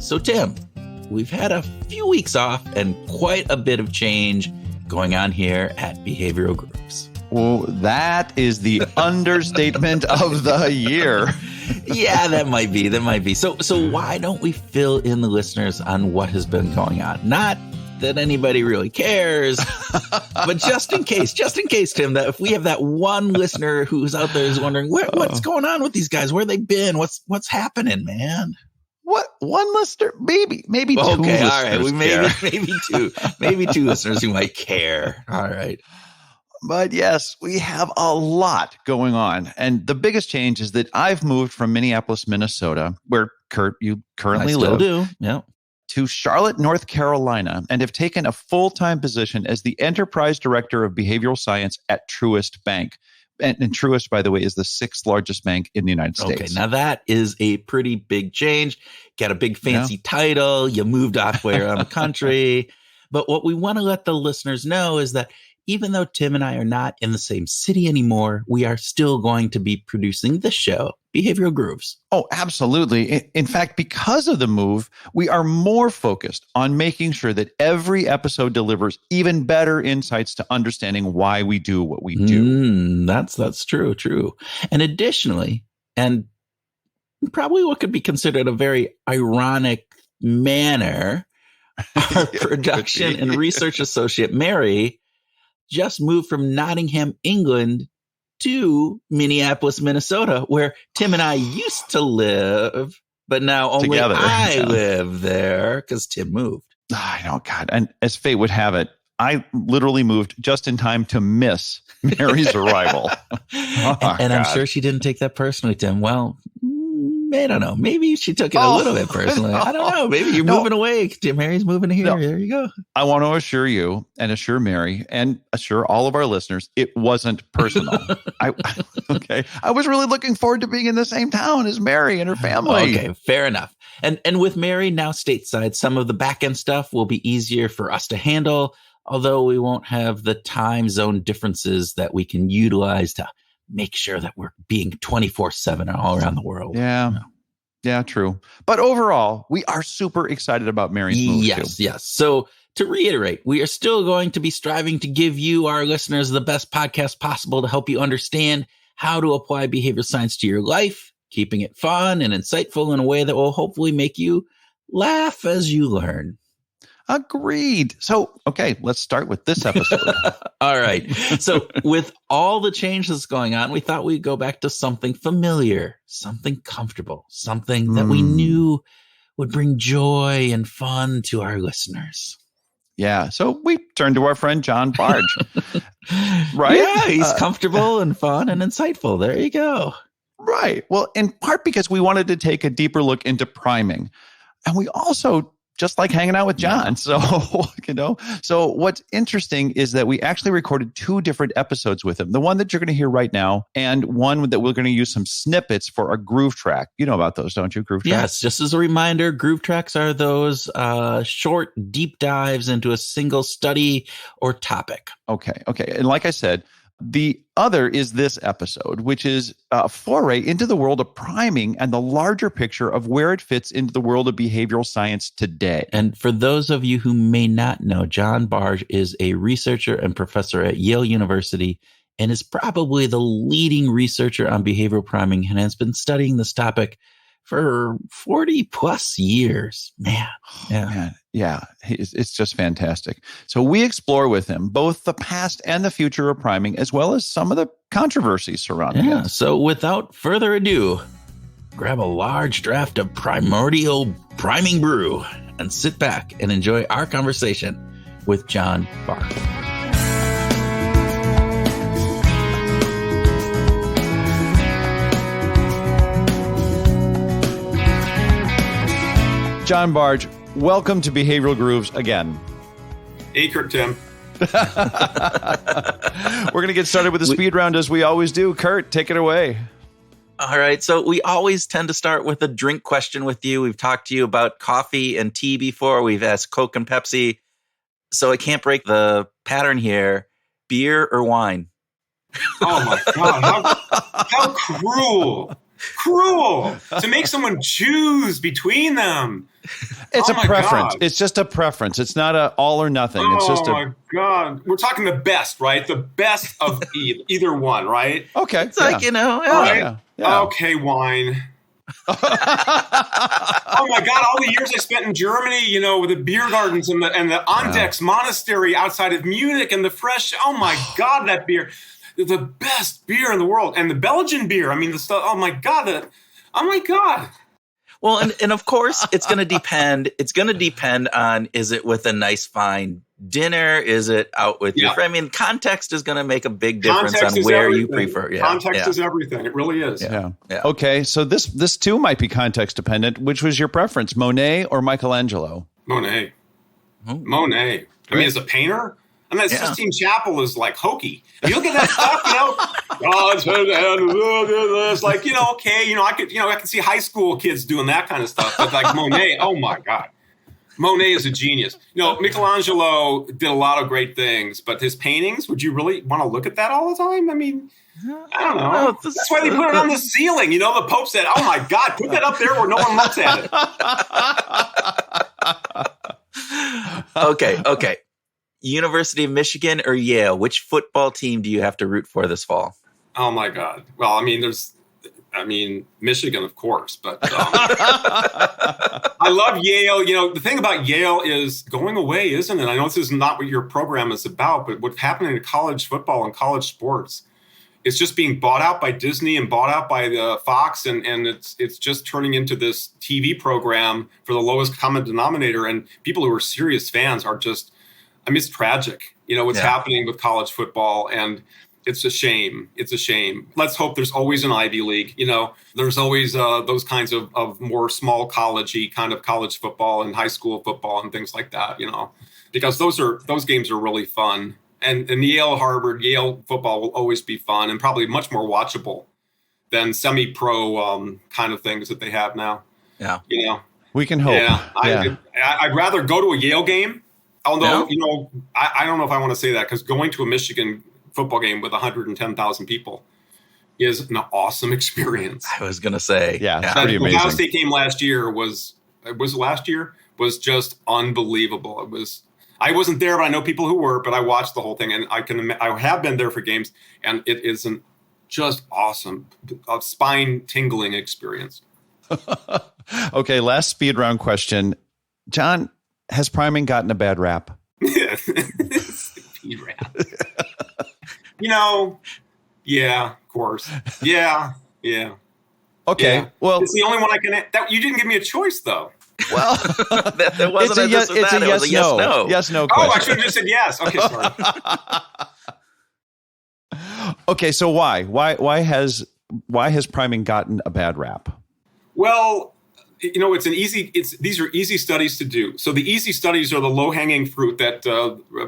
So, Tim, we've had a few weeks off and quite a bit of change going on here at Behavioral Grooves. Well, that is the understatement of the year. Yeah, that might be. So why don't we fill in the listeners on what has been going on? Not that anybody really cares, but just in case, Tim, that if we have that one listener who's out there who's wondering what's going on with these guys, where they been, what's happening, man. What, one listener? Maybe two. Okay, all right. Maybe two listeners who might care. All right. But yes, we have a lot going on. And the biggest change is that I've moved from Minneapolis, Minnesota, where Kurt, you currently live, to Charlotte, North Carolina, and have taken a full-time position as the Enterprise Director of Behavioral Science at Truist Bank. And Truist, by the way, is the 6th largest bank in the United States. Okay, now that is a pretty big change. Got a big fancy title. You moved halfway around the country. But what we want to let the listeners know is that even though Tim and I are not in the same city anymore, we are still going to be producing this show, Behavioral Grooves. Oh, absolutely. In fact, because of the move, we are more focused on making sure that every episode delivers even better insights to understanding why we do what we do. That's true. And additionally, and probably what could be considered a very ironic manner, our production and research associate, Mary, just moved from Nottingham, England to Minneapolis, Minnesota, where Tim and I used to live, but now only together. I live there because Tim moved. I know, God. And as fate would have it, I literally moved just in time to miss Mary's arrival. And I'm sure she didn't take that personally, Tim. Well, I don't know. Maybe she took it a little bit personally. I don't know. Maybe you're moving away. Mary's moving here. No. There you go. I want to assure you and assure Mary and assure all of our listeners, it wasn't personal. I was really looking forward to being in the same town as Mary and her family. Okay, fair enough. And with Mary now stateside, some of the back end stuff will be easier for us to handle, although we won't have the time zone differences that we can utilize to make sure that we're being 24/7 all around the world. Yeah, true. But overall, we are super excited about Mary's move too. Yes. So to reiterate, we are still going to be striving to give you, our listeners, the best podcast possible to help you understand how to apply behavioral science to your life, keeping it fun and insightful in a way that will hopefully make you laugh as you learn. Agreed. So, okay, let's start with this episode. All right. So with all the changes going on, we thought we'd go back to something familiar, something comfortable, something that we knew would bring joy and fun to our listeners. Yeah. So we turned to our friend John Bargh. Right? Yeah, he's comfortable and fun and insightful. There you go. Right. Well, in part because we wanted to take a deeper look into priming. And we also just like hanging out with John. So, so what's interesting is that we actually recorded 2 different episodes with him. The one that you're going to hear right now and one that we're going to use some snippets for a groove track. You know about those, don't you? Groove tracks? Yes. Just as a reminder, groove tracks are those short, deep dives into a single study or topic. Okay. And like I said, the other is this episode, which is a foray into the world of priming and the larger picture of where it fits into the world of behavioral science today. And for those of you who may not know, John Bargh is a researcher and professor at Yale University and is probably the leading researcher on behavioral priming and has been studying this topic for 40 plus years. Man. Yeah. It's just fantastic. So we explore with him both the past and the future of priming, as well as some of the controversies surrounding it. So without further ado, grab a large draft of primordial priming brew and sit back and enjoy our conversation with John Bargh. John Bargh, welcome to Behavioral Grooves again. Hey, Kurt, Tim. We're going to get started with the speed round as we always do. Kurt, take it away. All right. So we always tend to start with a drink question with you. We've talked to you about coffee and tea before. We've asked Coke and Pepsi. So I can't break the pattern here. Beer or wine? Oh, my God. How cruel. Cruel to make someone choose between them. It's a preference. God. It's just a preference. It's not a all or nothing. It's just my God. We're talking the best, right? The best of either one, right? Okay. It's like, right? Yeah. Okay, wine. Oh my God! All the years I spent in Germany, with the beer gardens and the Andechs Monastery outside of Munich and the fresh. Oh my God, that beer, the best beer in the world, and the Belgian beer. I mean, the stuff. Oh my God! Well, and of course, it's going to depend. It's going to depend on, is it with a nice fine dinner? Is it out with your friend? I mean, context is going to make a big difference on where everything. You prefer. Yeah. Context is everything. It really is. Yeah. Okay, so this too might be context dependent. Which was your preference, Monet or Michelangelo? Monet. Monet. I mean, as a painter, that Sistine Chapel is like hokey. You look at that stuff, God's it's like, okay, I can see high school kids doing that kind of stuff. But like Monet, oh my God. Monet is a genius. Michelangelo did a lot of great things, but his paintings, would you really want to look at that all the time? I mean, I don't know. That's why they put it on the ceiling. The Pope said, oh my God, put that up there where no one looks at it. Okay. University of Michigan or Yale? Which football team do you have to root for this fall? Oh my God. Well, I mean, Michigan, of course, but I love Yale. The thing about Yale is going away, isn't it? I know this is not what your program is about, but what's happening in college football and college sports, it's just being bought out by Disney and bought out by the Fox, and it's just turning into this TV program for the lowest common denominator. And people who are serious fans are just, it's tragic, what's happening with college football, and it's a shame. It's a shame. Let's hope there's always an Ivy League. There's always those kinds of more small collegey kind of college football and high school football and things like that, because those games are really fun. And Yale football will always be fun and probably much more watchable than semi-pro kind of things that they have now. Yeah. We can hope. Yeah. I'd rather go to a Yale game. Although, I don't know if I want to say that, because going to a Michigan football game with 110,000 people is an awesome experience. I was going to say. Yeah, it's pretty amazing. The Ohio State game last year was just unbelievable. I wasn't there, but I know people who were, but I watched the whole thing, and I have been there for games, and it is just awesome, a spine-tingling experience. Okay, last speed round question. John, has priming gotten a bad rap? Speed rap. Yeah, of course. Yeah. Okay, yeah. Well, it's the only one I can. You didn't give me a choice, though. Well, that wasn't a yes. It was a yes, no. Yes, no question. Oh, I should have just said yes. Okay, sorry. Okay, so why has priming gotten a bad rap? Well, these are easy studies to do. So the easy studies are the low-hanging fruit that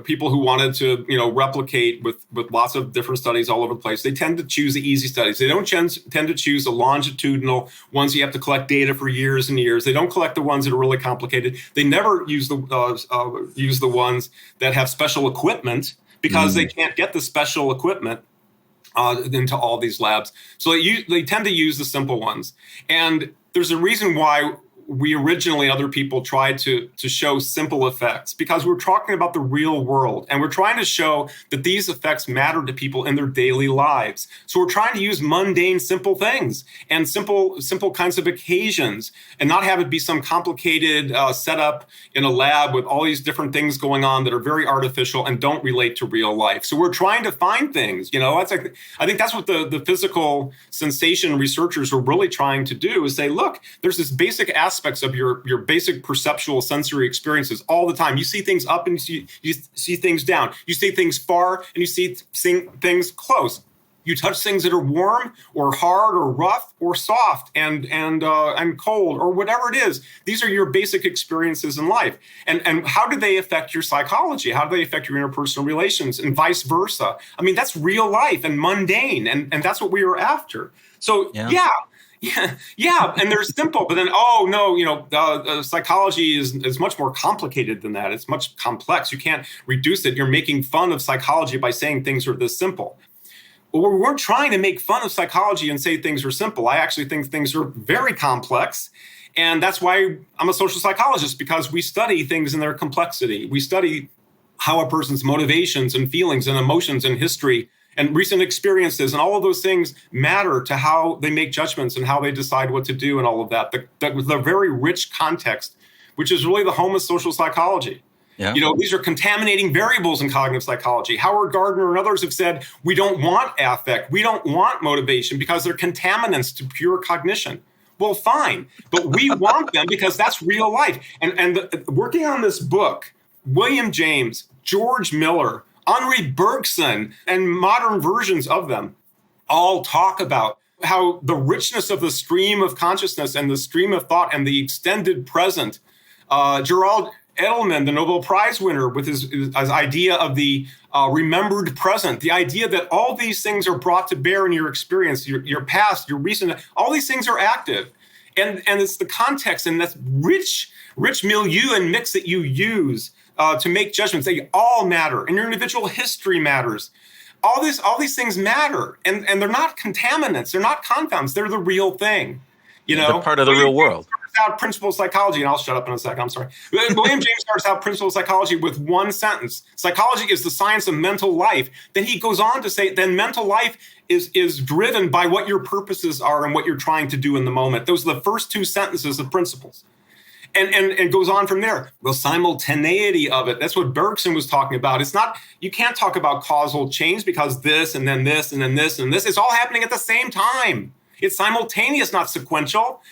people who wanted to, replicate with lots of different studies all over the place, they tend to choose the easy studies. They don't tend to choose the longitudinal ones you have to collect data for years and years. They don't collect the ones that are really complicated. They never use the ones that have special equipment, because they can't get the special equipment into all these labs. So they tend to use the simple ones. And there's a reason why we originally, other people tried to show simple effects, because we're talking about the real world, and we're trying to show that these effects matter to people in their daily lives. So we're trying to use mundane, simple things and simple kinds of occasions, and not have it be some complicated setup in a lab with all these different things going on that are very artificial and don't relate to real life. So we're trying to find things, I think that's what the physical sensation researchers are really trying to do, is say, look, there's this basic aspects of your basic perceptual sensory experiences all the time. You see things up and you see things down. You see things far and you see things close. You touch things that are warm or hard or rough or soft and cold or whatever it is. These are your basic experiences in life. And how do they affect your psychology? How do they affect your interpersonal relations and vice versa? I mean, that's real life and mundane, and that's what we were after. So Yeah, and they're simple, but then, psychology is much more complicated than that. It's much complex. You can't reduce it. You're making fun of psychology by saying things are this simple. Well, we weren't trying to make fun of psychology and say things are simple. I actually think things are very complex. And that's why I'm a social psychologist, because we study things in their complexity. We study how a person's motivations and feelings and emotions and history and recent experiences and all of those things matter to how they make judgments and how they decide what to do and all of that. The very rich context, which is really the home of social psychology. Yeah. These are contaminating variables in cognitive psychology. Howard Gardner and others have said, we don't want affect, we don't want motivation because they're contaminants to pure cognition. Well, fine, but we want them because that's real life. And working on this book, William James, George Miller, Henri Bergson, and modern versions of them all talk about how the richness of the stream of consciousness and the stream of thought and the extended present. Gerald Edelman, the Nobel Prize winner, with his idea of the remembered present, the idea that all these things are brought to bear in your experience, your past, your recent, all these things are active. And it's the context and that rich milieu and mix that you use to make judgments. They all matter, and your individual history matters. All these things matter, and they're not contaminants. They're not confounds. They're the real thing. They're part of the real world. Out principle psychology, and I'll shut up in a second. I'm sorry. William James starts out principle psychology with one sentence: psychology is the science of mental life. Then he goes on to say, then mental life is driven by what your purposes are and what you're trying to do in the moment. Those are the first two sentences of principles. And goes on from there. The simultaneity of it. That's what Bergson was talking about. It's not, you can't talk about causal change because this and then this and then this and this. It's all happening at the same time. It's simultaneous, not sequential.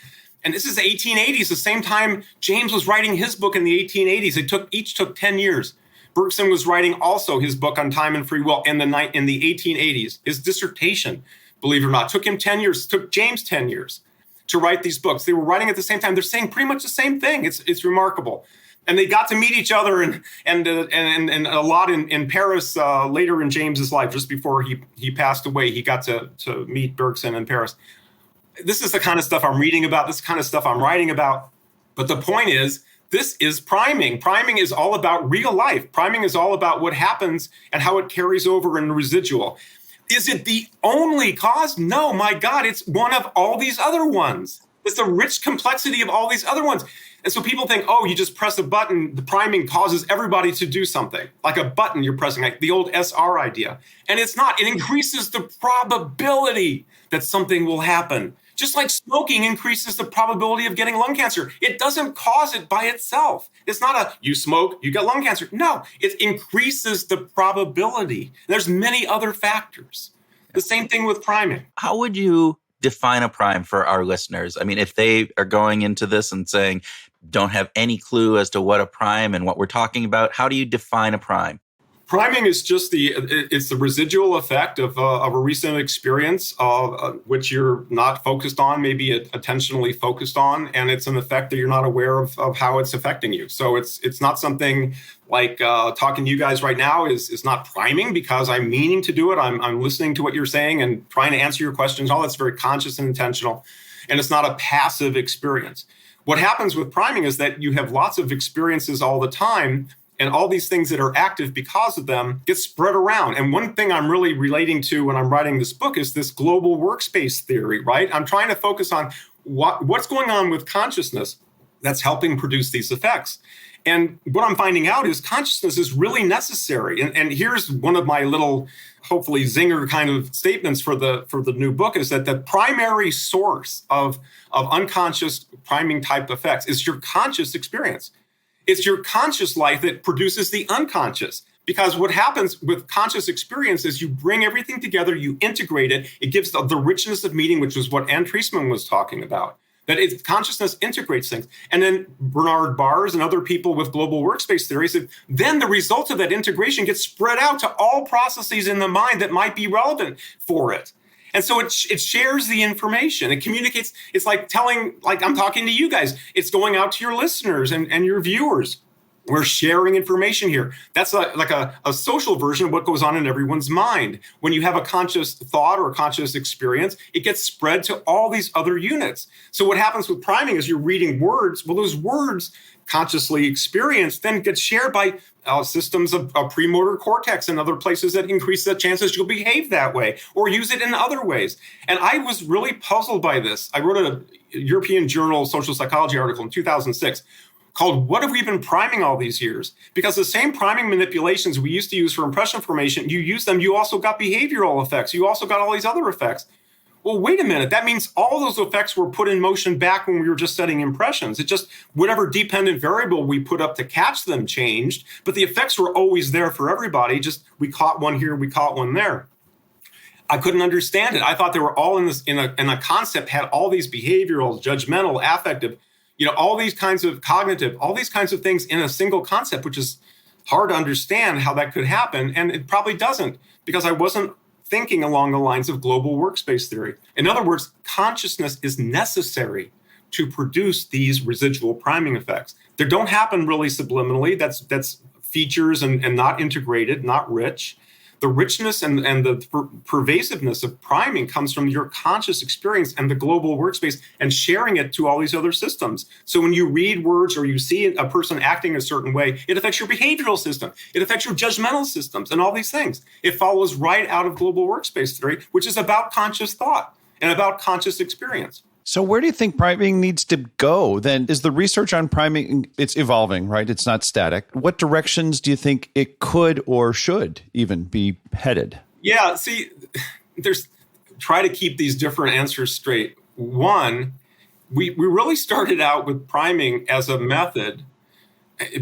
And this is the 1880s, the same time James was writing his book in the 1880s. Each took 10 years. Bergson was writing also his book on time and free will in the 1880s. His dissertation, believe it or not, took him 10 years, took James 10 years to write these books. They were writing at the same time. They're saying pretty much the same thing. It's remarkable. And they got to meet each other and a lot in Paris later in James's life, just before he passed away. He got to meet Bergson in Paris. This is the kind of stuff I'm reading about. This is the kind of stuff I'm writing about. But the point is, this is priming. Priming is all about real life. Priming is all about what happens and how it carries over in the residual. Is it the only cause? No, my God, it's one of all these other ones. It's the rich complexity of all these other ones. And so people think, oh, you just press a button, the priming causes everybody to do something. Like a button you're pressing, like the old SR idea. And it's not. It increases the probability that something will happen. Just like smoking increases the probability of getting lung cancer. It doesn't cause it by itself. It's not you smoke, you get lung cancer. No, it increases the probability. There's many other factors. The same thing with priming. How would you define a prime for our listeners? I mean, if they are going into this and saying, don't have any clue as to what a prime and what we're talking about, how do you define a prime? Priming is just it's the residual effect of a recent experience, which you're not focused on, maybe attentionally focused on, and it's an effect that you're not aware of how it's affecting you. So it's not something like talking to you guys right now is not priming because I'm meaning to do it. I'm listening to what you're saying and trying to answer your questions. All that's very conscious and intentional, and it's not a passive experience. What happens with priming is that you have lots of experiences all the time. And all these things that are active because of them get spread around. And one thing I'm really relating to when I'm writing this book is this global workspace theory, right? I'm trying to focus on what's going on with consciousness that's helping produce these effects. And what I'm finding out is consciousness is really necessary. And here's one of my little, hopefully zinger kind of statements for the new book is that the primary source of unconscious priming type effects is your conscious experience. It's your conscious life that produces the unconscious. Because what happens with conscious experience is you bring everything together, you integrate it. It gives the richness of meaning, which is what Ann Treisman was talking about. That consciousness integrates things. And then Bernard Bargh and other people with global workspace theory said, then the result of that integration gets spread out to all processes in the mind that might be relevant for it. And so it shares the information. It communicates. It's like I'm talking to you guys. It's going out to your listeners and your viewers. We're sharing information here. That's like a social version of what goes on in everyone's mind. When you have a conscious thought or a conscious experience, it gets spread to all these other units. So what happens with priming is you're reading words. Well, those words consciously experienced then get shared by systems of premotor cortex and other places that increase the chances you'll behave that way, or use it in other ways. And I was really puzzled by this. I wrote a European Journal of Social Psychology article in 2006 called "What Have We Been Priming All These Years?" Because the same priming manipulations we used to use for impression formation, you use them, you also got behavioral effects. You also got all these other effects. Well, wait a minute. That means all those effects were put in motion back when we were just studying impressions. It just, whatever dependent variable we put up to catch them changed, but the effects were always there for everybody. Just we caught one here, we caught one there. I couldn't understand it. I thought they were all in a concept, had all these behavioral, judgmental, affective, all these kinds of cognitive, all these kinds of things in a single concept, which is hard to understand how that could happen. And it probably doesn't, because I wasn't thinking along the lines of global workspace theory. In other words, consciousness is necessary to produce these residual priming effects. They don't happen really subliminally. That's features and not integrated, not rich. The richness and the pervasiveness of priming comes from your conscious experience and the global workspace and sharing it to all these other systems. So when you read words or you see a person acting a certain way, it affects your behavioral system. It affects your judgmental systems and all these things. It follows right out of global workspace theory, which is about conscious thought and about conscious experience. So where do you think priming needs to go then? Is the research on priming, it's evolving, right? It's not static. What directions do you think it could or should even be headed? Yeah, see, try to keep these different answers straight. One, we really started out with priming as a method.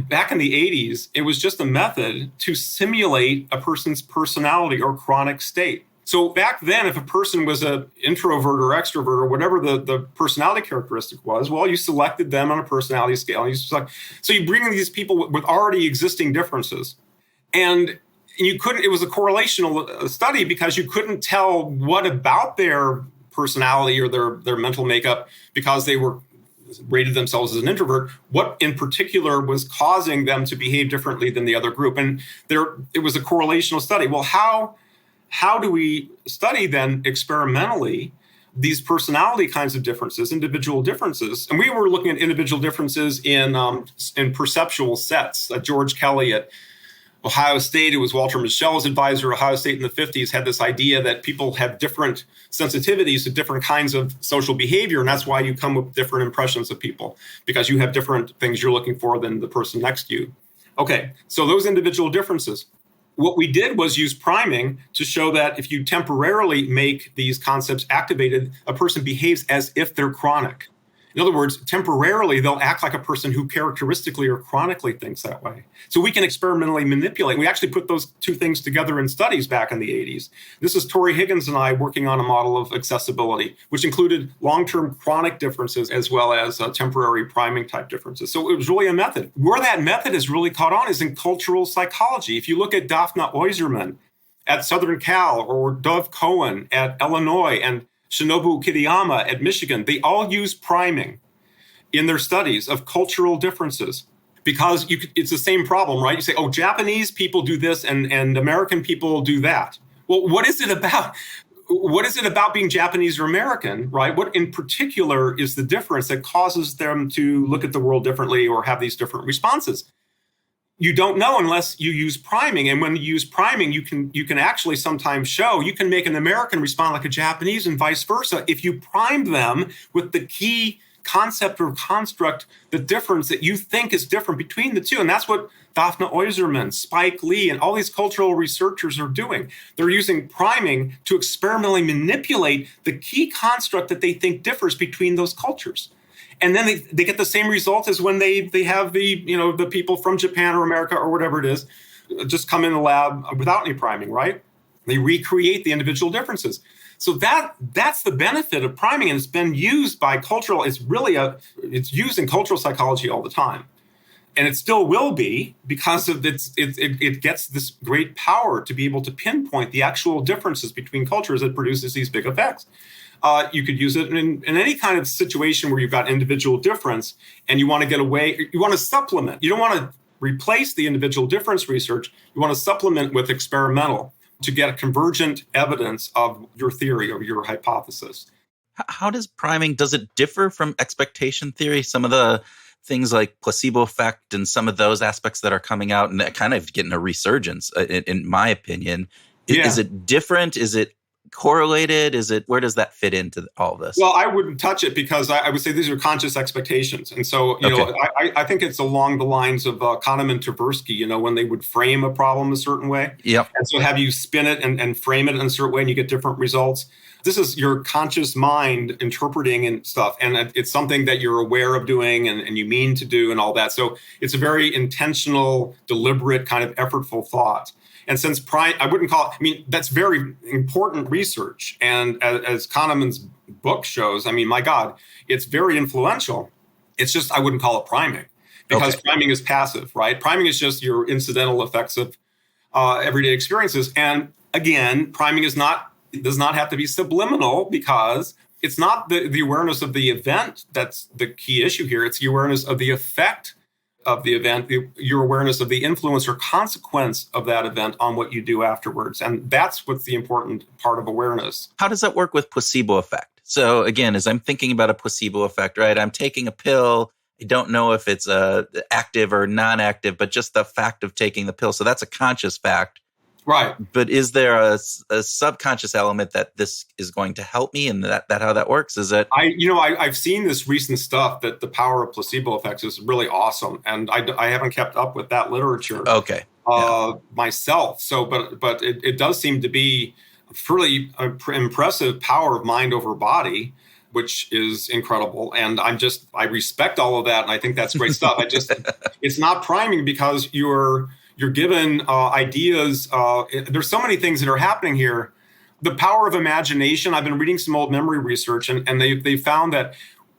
Back in the 80s, it was just a method to simulate a person's personality or chronic state. So back then, if a person was an introvert or extrovert or whatever the personality characteristic was, well, you selected them on a personality scale. So you bring in these people with already existing differences. And it was a correlational study because you couldn't tell what about their personality or their mental makeup, because they were rated themselves as an introvert, what in particular was causing them to behave differently than the other group. And it was a correlational study. Well, how do we study then experimentally these personality kinds of differences, individual differences? And we were looking at individual differences in perceptual sets. George Kelly at Ohio State, who was Walter Mischel's advisor at Ohio State in the 50s, had this idea that people have different sensitivities to different kinds of social behavior. And that's why you come with different impressions of people, because you have different things you're looking for than the person next to you. Okay, so those individual differences. What we did was use priming to show that if you temporarily make these concepts activated, a person behaves as if they're chronic. In other words, temporarily, they'll act like a person who characteristically or chronically thinks that way. So we can experimentally manipulate. We actually put those two things together in studies back in the 80s. This is Tori Higgins and I working on a model of accessibility, which included long-term chronic differences as well as temporary priming type differences. So it was really a method. Where that method is really caught on is in cultural psychology. If you look at Daphne Oyserman at Southern Cal, or Dov Cohen at Illinois, and Shinobu Kitayama at Michigan, they all use priming in their studies of cultural differences, because it's the same problem, right? You say, oh, Japanese people do this and American people do that. Well, what is it about? What is it about being Japanese or American, right? What in particular is the difference that causes them to look at the world differently or have these different responses? You don't know unless you use priming. And when you use priming, you can actually sometimes show, you can make an American respond like a Japanese and vice versa if you prime them with the key concept or construct, the difference that you think is different between the two. And that's what Daphne Oyserman, Spike Lee, and all these cultural researchers are doing. They're using priming to experimentally manipulate the key construct that they think differs between those cultures. And then they get the same result as when they have the people from Japan or America or whatever it is just come in the lab without any priming, right? They recreate the individual differences. So that's the benefit of priming, and it's been used by cultural. It's used in cultural psychology all the time, and it still will be, because of it gets this great power to be able to pinpoint the actual differences between cultures that produces these big effects. You could use it in any kind of situation where you've got individual difference and you want to get away, you want to supplement. You don't want to replace the individual difference research. You want to supplement with experimental to get a convergent evidence of your theory or your hypothesis. How does priming, does it differ from expectation theory? Some of the things like placebo effect and some of those aspects that are coming out and that kind of getting a resurgence, in my opinion. Is it different? Is it correlated? Where does that fit into all of this? Well, I wouldn't touch it because I would say these are conscious expectations. And so, I think it's along the lines of Kahneman and Tversky, when they would frame a problem a certain way. Yep. And so have you spin it and frame it in a certain way and you get different results. This is your conscious mind interpreting and stuff. And it's something that you're aware of doing and you mean to do and all that. So it's a very intentional, deliberate kind of effortful thought. And since I wouldn't call it, that's very important research. And as Kahneman's book shows, my God, it's very influential. It's just, I wouldn't call it priming because priming is passive, right? Priming is just your incidental effects of everyday experiences. And again, priming does not have to be subliminal because it's not the awareness of the event that's the key issue here. It's the awareness of the effect of the event, your awareness of the influence or consequence of that event on what you do afterwards. And that's what's the important part of awareness. How does that work with placebo effect? So again, as I'm thinking about a placebo effect, right, I'm taking a pill. I don't know if it's active or non-active, but just the fact of taking the pill. So that's a conscious fact. Right. But is there a subconscious element that this is going to help me and that how that works? Is it? I've seen this recent stuff that the power of placebo effects is really awesome. And I haven't kept up with that literature myself. So, but it does seem to be a fairly impressive power of mind over body, which is incredible. And I respect all of that. And I think that's great stuff. It's not priming because you're given ideas. There's so many things that are happening here. The power of imagination. I've been reading some old memory research, and they found that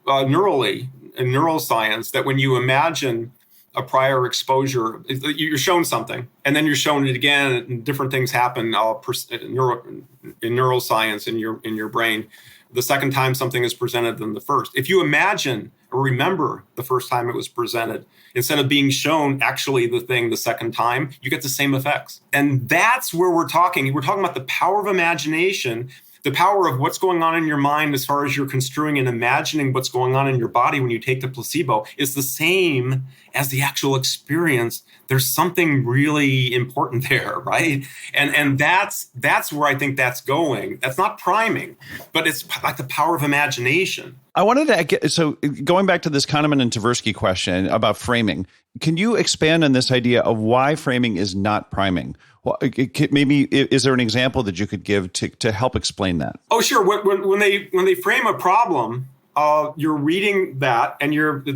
neurally, in neuroscience, that when you imagine a prior exposure, you're shown something, and then you're shown it again, and different things happen in neuroscience in your brain. The second time something is presented than the first. If you imagine or remember the first time it was presented, instead of being shown actually the thing the second time, you get the same effects. And that's where we're talking. We're talking about the power of imagination, the power of what's going on in your mind as far as you're construing and imagining what's going on in your body when you take the placebo is the same as the actual experience. There's something really important there, right? And that's where I think that's going. That's not priming, but it's like the power of imagination. I wanted to get, so going back to this Kahneman and Tversky question about framing, can you expand on this idea of why framing is not priming? Well, maybe is there an example that you could give to help explain that? Oh, sure. When they frame a problem, you're reading that, and the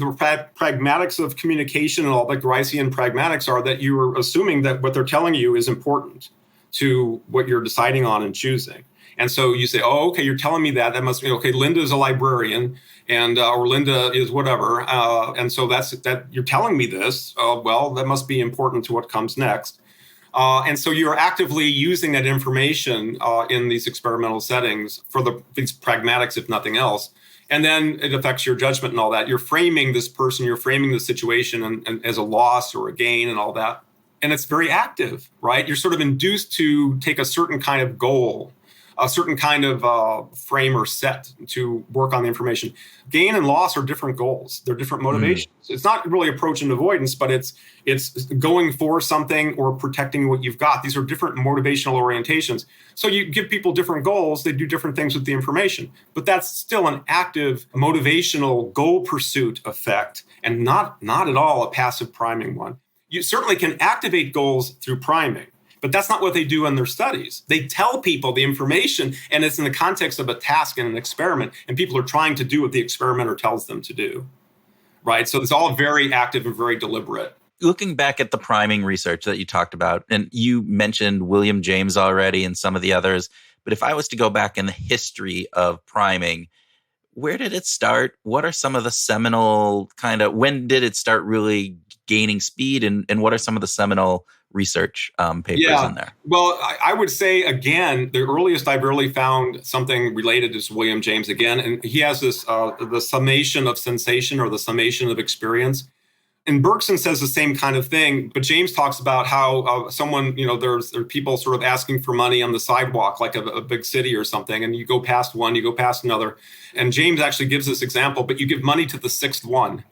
pragmatics of communication and all the Gricean pragmatics are that you are assuming that what they're telling you is important to what you're deciding on and choosing. And so you say, oh, okay, you're telling me that. That must mean, okay, Linda is a librarian and or Linda is whatever. And so that you're telling me this. Well, that must be important to what comes next. And so you're actively using that information in these experimental settings for these pragmatics, if nothing else. And then it affects your judgment and all that. You're framing this person, you're framing the situation and as a loss or a gain and all that. And it's very active, right? You're sort of induced to take a certain kind of goal, a certain kind of frame or set to work on the information. Gain and loss are different goals. They're different motivations. It's not really approach and avoidance, but it's going for something or protecting what you've got. These are different motivational orientations. So you give people different goals. They do different things with the information. But that's still an active motivational goal pursuit effect and not at all a passive priming one. You certainly can activate goals through priming. But that's not what they do in their studies. They tell people the information, and it's in the context of a task and an experiment, and people are trying to do what the experimenter tells them to do, right? So it's all very active and very deliberate. Looking back at the priming research that you talked about, and you mentioned William James already and some of the others, but if I was to go back in the history of priming, where did it start? What are some of the seminal when did it start really gaining speed, and what are some of the seminal research papers in there? Well, I would say, again, the earliest I've really found something related is William James again. And he has this, the summation of sensation or the summation of experience. And Bergson says the same kind of thing, but James talks about how someone, there are people sort of asking for money on the sidewalk, like a big city or something, and you go past one, you go past another. And James actually gives this example, but you give money to the sixth one.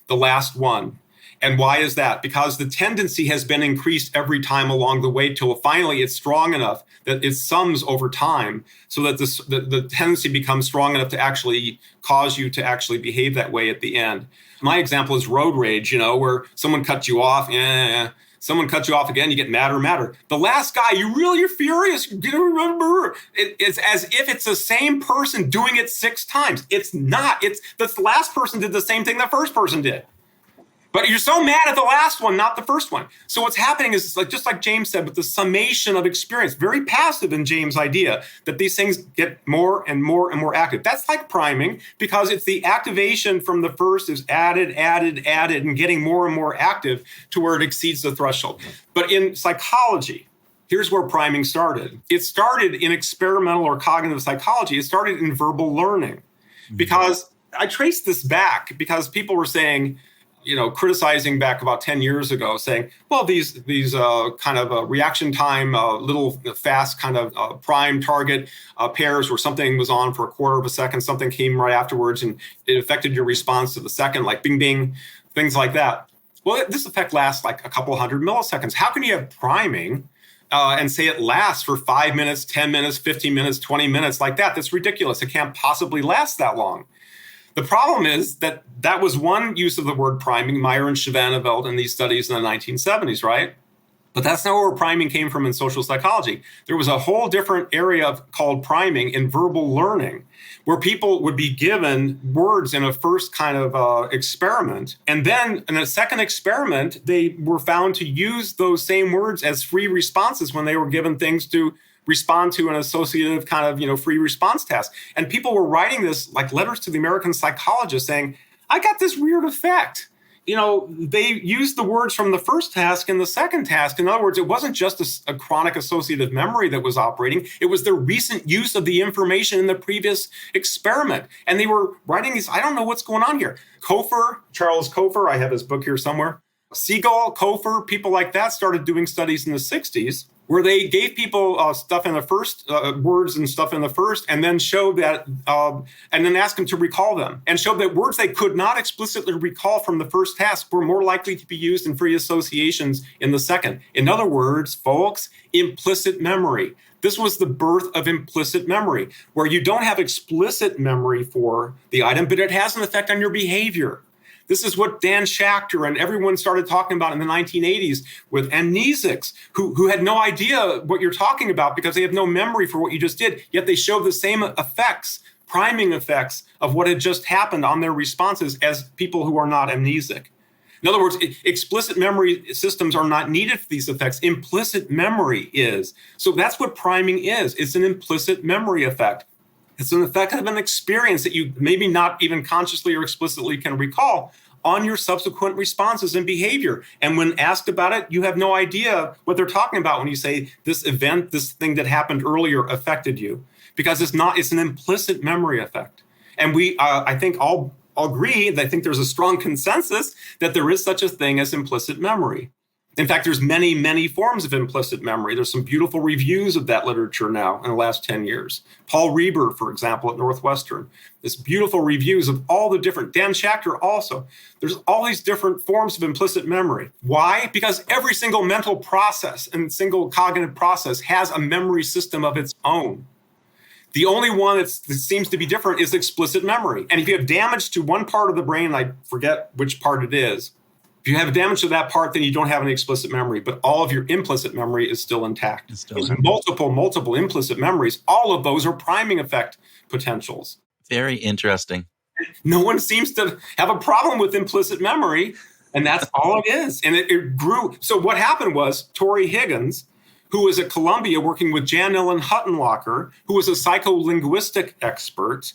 the last one. And why is that? Because the tendency has been increased every time along the way till finally it's strong enough that it sums over time so that the tendency becomes strong enough to actually cause you to actually behave that way at the end. My example is road rage, where someone cuts you off, someone cuts you off again, you get madder and madder. The last guy, you're furious. It's as if it's the same person doing it 6 times. It's not. It's the last person did the same thing the first person did. But you're so mad at the last one, not the first one. So what's happening is just like James said, with the summation of experience, very passive in James' idea that these things get more and more and more active. That's like priming, because it's the activation from the first is added, and getting more and more active to where it exceeds the threshold. But in psychology, here's where priming started. It started in experimental or cognitive psychology. It started in verbal learning. Because I traced this back because people were saying, criticizing back about 10 years ago, saying, well, these kind of reaction time, little fast kind of prime target pairs where something was on for a quarter of a second, something came right afterwards, and it affected your response to the second, like bing, bing, things like that. Well, this effect lasts like a couple hundred milliseconds. How can you have priming and say it lasts for 5 minutes, 10 minutes, 15 minutes, 20 minutes like that? That's ridiculous. It can't possibly last that long. The problem is that was one use of the word priming, Meyer and Schwaneveld in these studies in the 1970s, right? But that's not where priming came from in social psychology. There was a whole different area called priming in verbal learning, where people would be given words in a first kind of experiment. And then in a second experiment, they were found to use those same words as free responses when they were given things to respond to an associative kind of, free response task. And people were writing this like letters to the American psychologist saying, I got this weird effect. They used the words from the first task in the second task. In other words, it wasn't just a chronic associative memory that was operating. It was the recent use of the information in the previous experiment. And they were writing these, I don't know what's going on here. Charles Kofer, I have his book here somewhere. Siegel, Kofer, people like that started doing studies in the 60s where they gave people stuff in the first, words and stuff in the first, and then showed that, and then asked them to recall them, and showed that words they could not explicitly recall from the first task were more likely to be used in free associations in the second. In other words, folks, implicit memory. This was the birth of implicit memory, where you don't have explicit memory for the item, but it has an effect on your behavior. This is what Dan Schachter and everyone started talking about in the 1980s with amnesics who had no idea what you're talking about because they have no memory for what you just did, yet they show the same effects, priming effects of what had just happened on their responses as people who are not amnesic. In other words, explicit memory systems are not needed for these effects. Implicit memory is. So that's what priming is. It's an implicit memory effect. It's an effect of an experience that you maybe not even consciously or explicitly can recall on your subsequent responses and behavior. And when asked about it, you have no idea what they're talking about when you say this event, this thing that happened earlier affected you, because it's an implicit memory effect. And we, I think all agree, that I think there's a strong consensus that there is such a thing as implicit memory. In fact, there's many, many forms of implicit memory. There's some beautiful reviews of that literature now in the last 10 years. Paul Reber, for example, at Northwestern, there's beautiful reviews of all the different, Dan Schachter also. There's all these different forms of implicit memory. Why? Because every single mental process and single cognitive process has a memory system of its own. The only one that seems to be different is explicit memory. And if you have damage to one part of the brain, I forget which part it is, if you have damage to that part, then you don't have any explicit memory, but all of your implicit memory is still intact. There's multiple implicit memories. All of those are priming effect potentials. Very interesting. No one seems to have a problem with implicit memory, and that's all it is. And it grew. So what happened was Torrey Higgins, who was at Columbia working with Jan Ellen Huttenlocher, who was a psycholinguistic expert.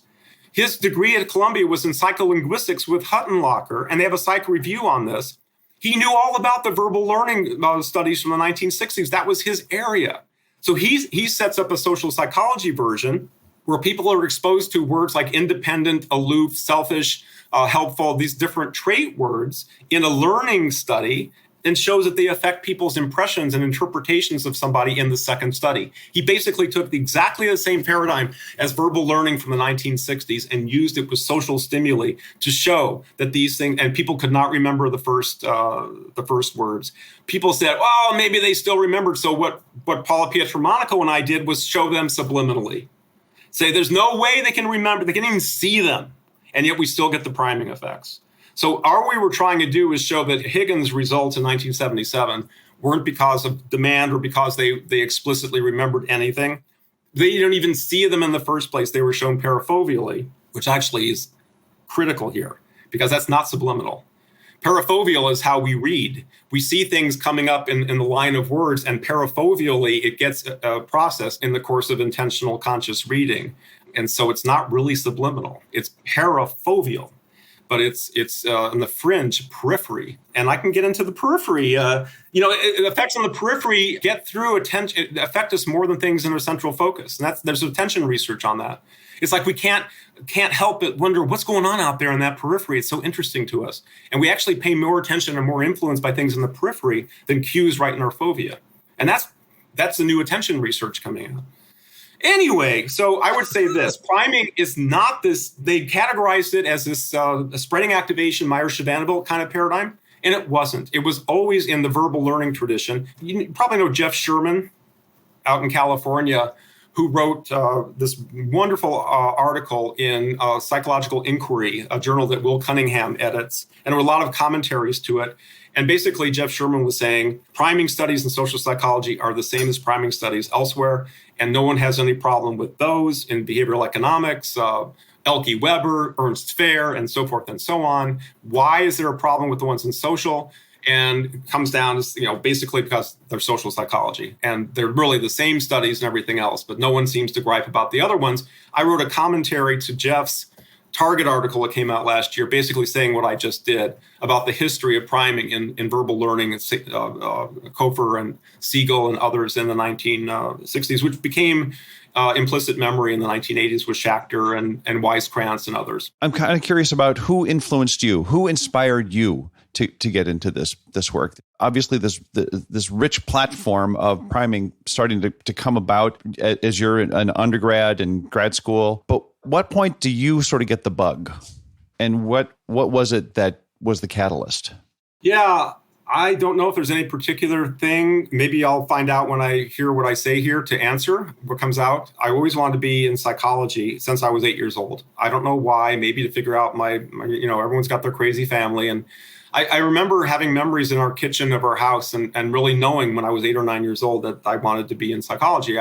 His degree at Columbia was in psycholinguistics with Huttenlocher, and they have a psych review on this. He knew all about the verbal learning studies from the 1960s. That was his area. So he sets up a social psychology version where people are exposed to words like independent, aloof, selfish, helpful, these different trait words in a learning study. and shows that they affect people's impressions and interpretations of somebody in the second study. He basically took exactly the same paradigm as verbal learning from the 1960s and used it with social stimuli to show that these things, and people could not remember the first words. People said, oh, maybe they still remembered. So what Paula Pietromonaco and I did was show them subliminally. Say there's no way they can remember, they can even see them, and yet we still get the priming effects. So all we were trying to do is show that Higgins' results in 1977 weren't because of demand or because they explicitly remembered anything. They didn't even see them in the first place. They were shown parafoveally, which actually is critical here because that's not subliminal. Parafoveal is how we read. We see things coming up in the line of words, and parafoveally it gets processed in the course of intentional conscious reading. And so it's not really subliminal. It's parafoveal. But it's in the fringe, periphery. And I can get into the periphery. Effects on the periphery get through attention, affect us more than things in our central focus. And there's attention research on that. It's like we can't help but wonder what's going on out there in that periphery. It's so interesting to us. And we actually pay more attention and more influence by things in the periphery than cues right in our fovea. And that's the new attention research coming out. Anyway, so I would say this, priming is not this, they categorized it as this spreading activation, Myers-Shavanville kind of paradigm, and it wasn't. It was always in the verbal learning tradition. You probably know Jeff Sherman out in California, who wrote this wonderful article in Psychological Inquiry, a journal that Will Cunningham edits, and there were a lot of commentaries to it. And basically, Jeff Sherman was saying priming studies in social psychology are the same as priming studies elsewhere, and no one has any problem with those in behavioral economics, Elke Weber, Ernst Fair, and so forth and so on. Why is there a problem with the ones in social? And it comes down to, basically because they're social psychology, and they're really the same studies and everything else, but no one seems to gripe about the other ones. I wrote a commentary to Jeff's Target article that came out last year, basically saying what I just did about the history of priming in verbal learning, Kofer and Siegel and others in the 1960s, which became implicit memory in the 1980s with Schachter and Weisskranz and others. I'm kind of curious about who influenced you, who inspired you to get into this work. Obviously, this rich platform of priming starting to come about as you're an undergrad and grad school. But what point do you sort of get the bug? And what was it that was the catalyst? Yeah, I don't know if there's any particular thing. Maybe I'll find out when I hear what I say here to answer what comes out. I always wanted to be in psychology since I was 8 years old. I don't know why, maybe to figure out my everyone's got their crazy family. And I remember having memories in our kitchen of our house and really knowing when I was 8 or 9 years old that I wanted to be in psychology.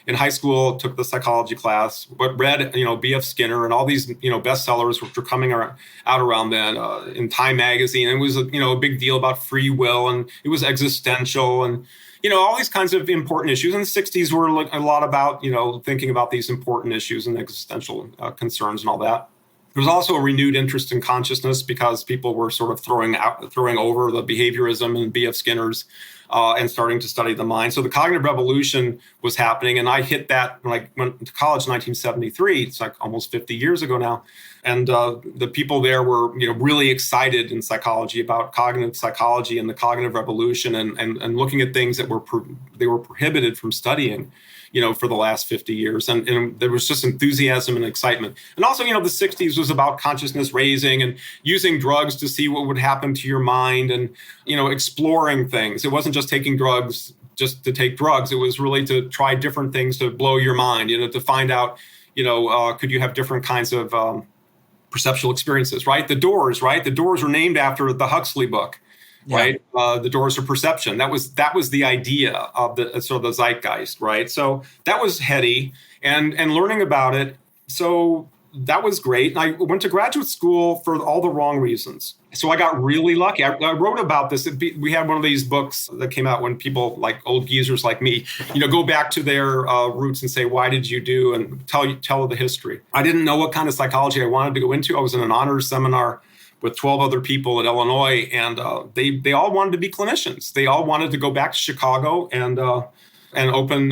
In high school, took the psychology class, but read, B.F. Skinner and all these, bestsellers which were coming out around then in Time magazine. It was, a big deal about free will, and it was existential and, all these kinds of important issues. In the 60s were a lot about, thinking about these important issues and existential concerns and all that. There was also a renewed interest in consciousness because people were sort of throwing over the behaviorism and B.F. Skinner's and starting to study the mind. So the cognitive revolution was happening, and I hit that when I went to college in 1973. It's like almost 50 years ago now. And the people there were, really excited in psychology about cognitive psychology and the cognitive revolution and looking at things that they were prohibited from studying, for the last 50 years. And there was just enthusiasm and excitement. And also, the 60s was about consciousness raising and using drugs to see what would happen to your mind and, exploring things. It wasn't just taking drugs just to take drugs. It was really to try different things to blow your mind, to find out, could you have different kinds of perceptual experiences, right? The Doors, right? The Doors were named after the Huxley book. Yeah. Right, the Doors of Perception. That was the idea of the sort of the zeitgeist, right? So that was heady, and learning about it. So that was great. And I went to graduate school for all the wrong reasons. So I got really lucky. I wrote about this. We had one of these books that came out when people like old geezers like me, go back to their roots and say, why did you do, and tell the history. I didn't know what kind of psychology I wanted to go into. I was in an honors seminar with 12 other people at Illinois, and they all wanted to be clinicians. They all wanted to go back to Chicago and open,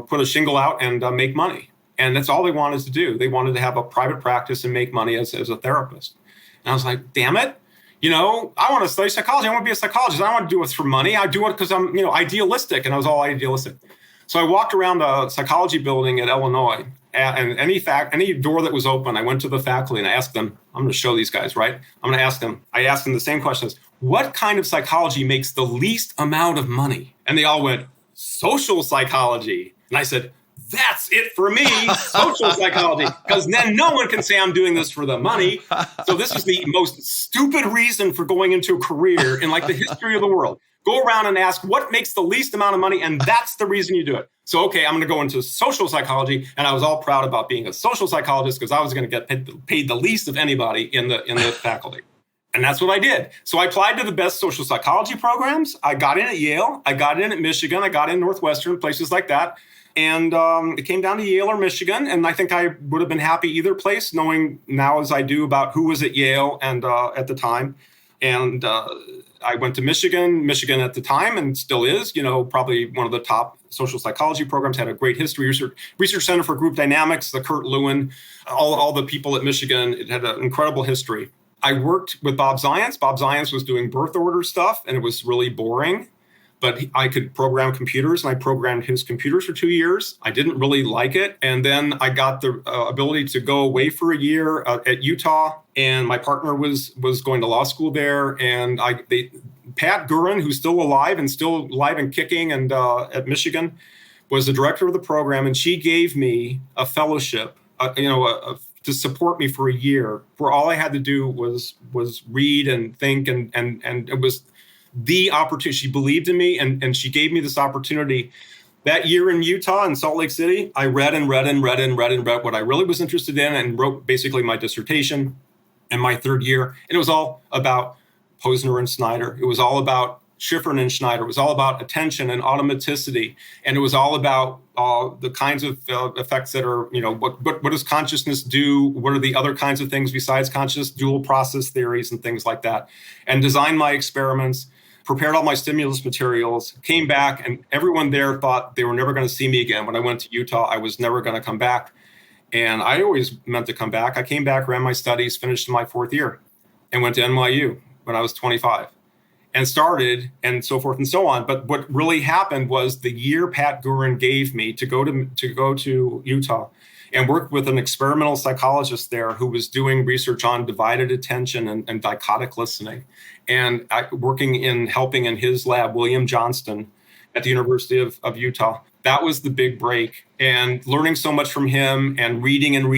put a shingle out and make money. And that's all they wanted to do. They wanted to have a private practice and make money as a therapist. And I was like, damn it. I want to study psychology. I want to be a psychologist. I don't want to do it for money. I do it because I'm, idealistic. And I was all idealistic. So I walked around the psychology building at Illinois, and any door that was open, I went to the faculty and I asked them, I'm going to show these guys, right? I asked them the same questions. What kind of psychology makes the least amount of money? And they all went, social psychology. And I said, that's it for me, social psychology, because then no one can say I'm doing this for the money. So this is the most stupid reason for going into a career in like the history of the world. Go around and ask what makes the least amount of money, and that's the reason you do it. So, okay, I'm going to go into social psychology, and I was all proud about being a social psychologist because I was going to get paid the least of anybody in the faculty. And that's what I did. So I applied to the best social psychology programs. I got in at Yale. I got in at Michigan. I got in Northwestern, places like that. And it came down to Yale or Michigan. And I think I would have been happy either place, knowing now as I do about who was at Yale and at the time. And I went to Michigan at the time, and still is, probably one of the top social psychology programs, had a great history. Research Center for Group Dynamics, the Kurt Lewin, all the people at Michigan. It had an incredible history. I worked with Bob Zients. Bob Zients was doing birth order stuff, and it was really boring. But I could program computers, and I programmed his computers for 2 years. I didn't really like it. And then I got the ability to go away for a year at Utah, and my partner was going to law school there. And Pat Gurin, who's still alive and kicking, and at Michigan, was the director of the program, and she gave me a fellowship, to support me for a year, where all I had to do was read and think, and it was the opportunity. She believed in me, and she gave me this opportunity. That year in Utah and Salt Lake City, I read what I really was interested in, and wrote basically my dissertation in my third year. And it was all about Posner and Snyder. It was all about Schifrin and Schneider. It was all about attention and automaticity. And it was all about the kinds of effects that are, what does consciousness do? What are the other kinds of things besides consciousness, dual process theories and things like that. And designed my experiments, prepared all my stimulus materials, came back, and everyone there thought they were never going to see me again. When I went to Utah, I was never going to come back. And I always meant to come back. I came back, ran my studies, finished in my fourth year, and went to NYU when I was 25. And started, and so forth and so on. But what really happened was the year Pat Gurin gave me to go to Utah and work with an experimental psychologist there who was doing research on divided attention and dichotic listening, and helping in his lab, William Johnston at the University of Utah. That was the big break, and learning so much from him, and reading,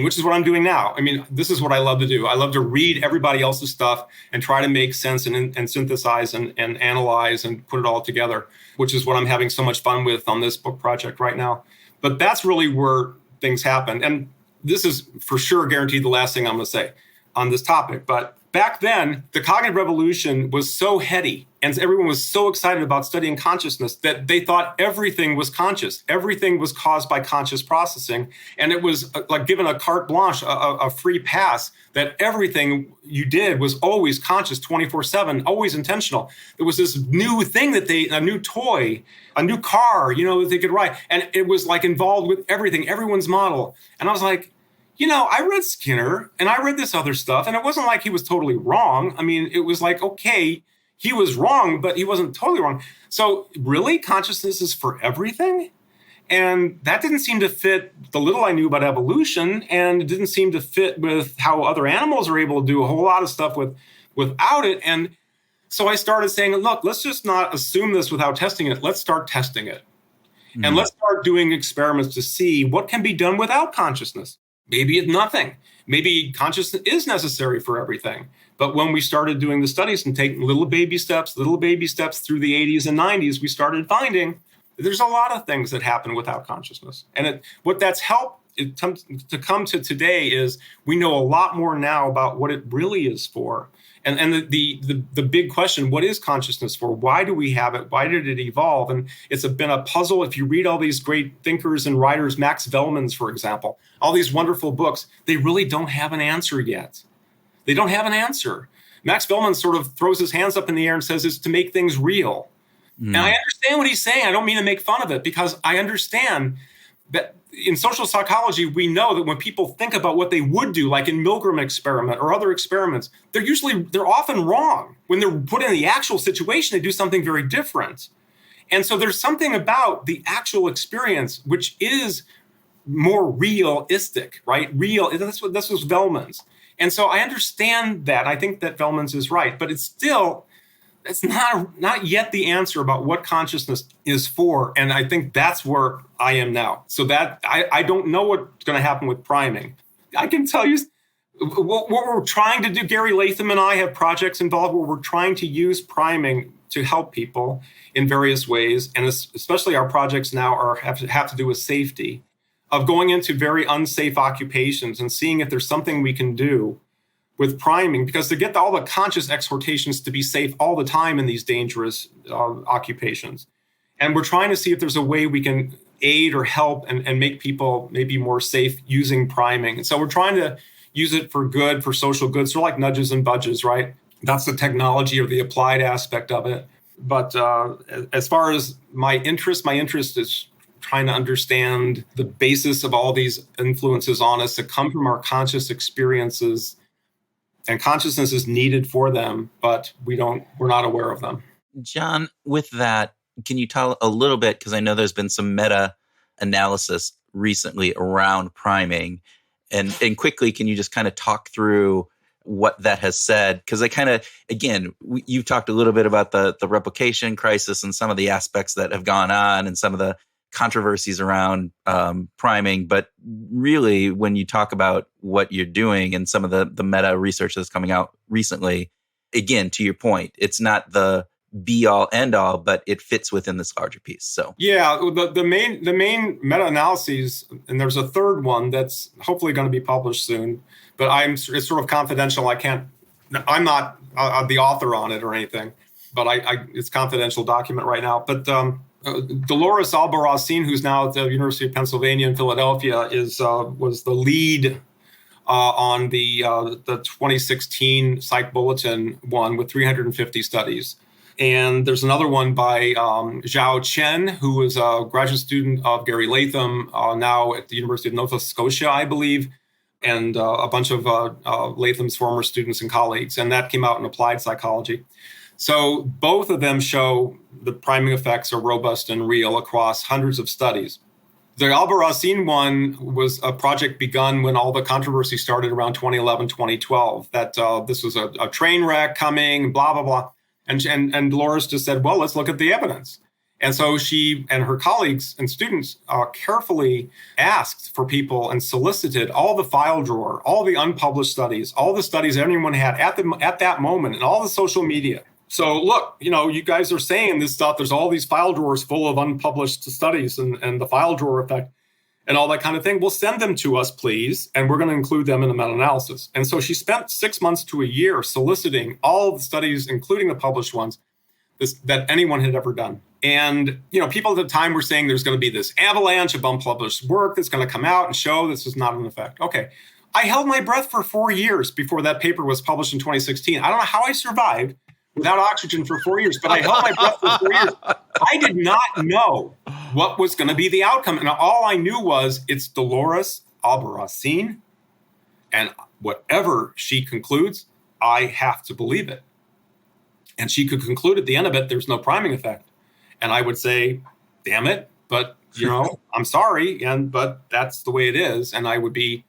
which is what I'm doing now. I mean, this is what I love to do. I love to read everybody else's stuff and try to make sense and synthesize and analyze and put it all together, which is what I'm having so much fun with on this book project right now. But that's really where things happen. And this is for sure guaranteed the last thing I'm going to say on this topic. But back then, the cognitive revolution was so heady, and everyone was so excited about studying consciousness that they thought everything was conscious. Everything was caused by conscious processing. And it was like given a carte blanche, a free pass, that everything you did was always conscious, 24/7, always intentional. There was this new thing a new toy, a new car, that they could ride. And it was like involved with everything, everyone's model. And I was like, I read Skinner and I read this other stuff, and it wasn't like he was totally wrong. I mean, it was like, okay, he was wrong, but he wasn't totally wrong. So really, consciousness is for everything? And that didn't seem to fit the little I knew about evolution, and it didn't seem to fit with how other animals are able to do a whole lot of stuff without it. And so I started saying, look, let's just not assume this without testing it. Let's start testing it. And let's start doing experiments to see what can be done without consciousness. Maybe it's nothing. Maybe consciousness is necessary for everything. But when we started doing the studies and taking little baby steps through the 80s and 90s, we started finding there's a lot of things that happen without consciousness. And what that's helped to come to today is we know a lot more now about what it really is for. And the big question, what is consciousness for? Why do we have it? Why did it evolve? And it's been a puzzle. If you read all these great thinkers and writers, Max Vellman's, for example, all these wonderful books, they really don't have an answer yet. They don't have an answer. Max Vellman sort of throws his hands up in the air and says it's to make things real. And I understand what he's saying. I don't mean to make fun of it, because I understand that in social psychology, we know that when people think about what they would do, like in Milgram experiment or other experiments, they're often wrong. When they're put in the actual situation, they do something very different. And so there's something about the actual experience which is more realistic, right? Real. This was Vellman's. And so I understand that. I think that Vellman's is right, but it's not yet the answer about what consciousness is for. And I think that's where I am now. So that I don't know what's going to happen with priming. I can tell you what we're trying to do. Gary Latham and I have projects involved where we're trying to use priming to help people in various ways. And especially our projects now have to do with safety, of going into very unsafe occupations and seeing if there's something we can do with priming, because to get all the conscious exhortations to be safe all the time in these dangerous occupations. And we're trying to see if there's a way we can aid or help and make people maybe more safe using priming. And so we're trying to use it for good, for social good, sort of like nudges and budges, right? That's the technology or the applied aspect of it. But as far as my interest is trying to understand the basis of all these influences on us that come from our conscious experiences. And consciousness is needed for them, but we're not aware of them. John, with that, can you tell a little bit, because I know there's been some meta-analysis recently around priming, and quickly, can you just kind of talk through what that has said? Because you've talked a little bit about the replication crisis and some of the aspects that have gone on and some of the controversies around priming, but really when you talk about what you're doing and some of the meta research that's coming out recently, again, to your point, it's not the be all end all, but it fits within this larger piece. So yeah, the main meta-analyses, and there's a third one that's hopefully going to be published soon, but it's sort of confidential. I'm not the author on it or anything, but it's confidential document right now. But Dolores Albarracin, who's now at the University of Pennsylvania in Philadelphia, was the lead on the 2016 Psych Bulletin one with 350 studies. And there's another one by Zhao Chen, who was a graduate student of Gary Latham, now at the University of Nova Scotia, I believe, and a bunch of Latham's former students and colleagues. And that came out in Applied Psychology. So both of them show the priming effects are robust and real across hundreds of studies. The Albarracin one was a project begun when all the controversy started around 2011, 2012, that this was a train wreck coming, blah, blah, blah. And Dolores just said, well, let's look at the evidence. And so she and her colleagues and students carefully asked for people and solicited all the file drawer, all the unpublished studies, all the studies anyone had at that moment, and all the social media. So look, you guys are saying this stuff. There's all these file drawers full of unpublished studies and the file drawer effect and all that kind of thing. Well, send them to us, please. And we're going to include them in the meta-analysis. And so she spent 6 months to a year soliciting all the studies, including the published ones, that anyone had ever done. And, people at the time were saying there's going to be this avalanche of unpublished work that's going to come out and show this is not an effect. Okay. I held my breath for 4 years before that paper was published in 2016. I don't know how I survived without oxygen for 4 years, but I held my breath for 4 years. I did not know what was going to be the outcome. And all I knew was it's Dolores Albarracin, and whatever she concludes, I have to believe it. And she could conclude at the end of it, there's no priming effect. And I would say, damn it, but, I'm sorry, but that's the way it is. And I would be,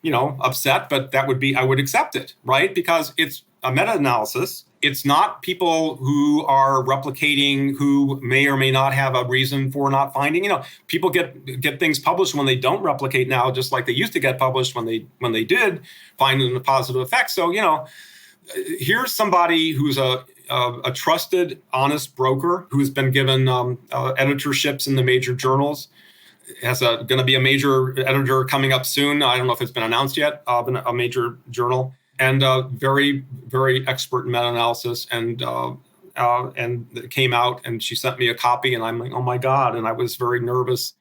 upset, but I would accept it, right? Because it's a meta-analysis. It's not people who are replicating who may or may not have a reason for not finding. People get things published when they don't replicate now, just like they used to get published when they did find a positive effect. So, here's somebody who's a trusted, honest broker who's been given editorships in the major journals. Has going to be a major editor coming up soon. I don't know if it's been announced yet, a major journal. And very, very expert meta-analysis, and it came out, and she sent me a copy, and I'm like, oh my God! And I was very nervous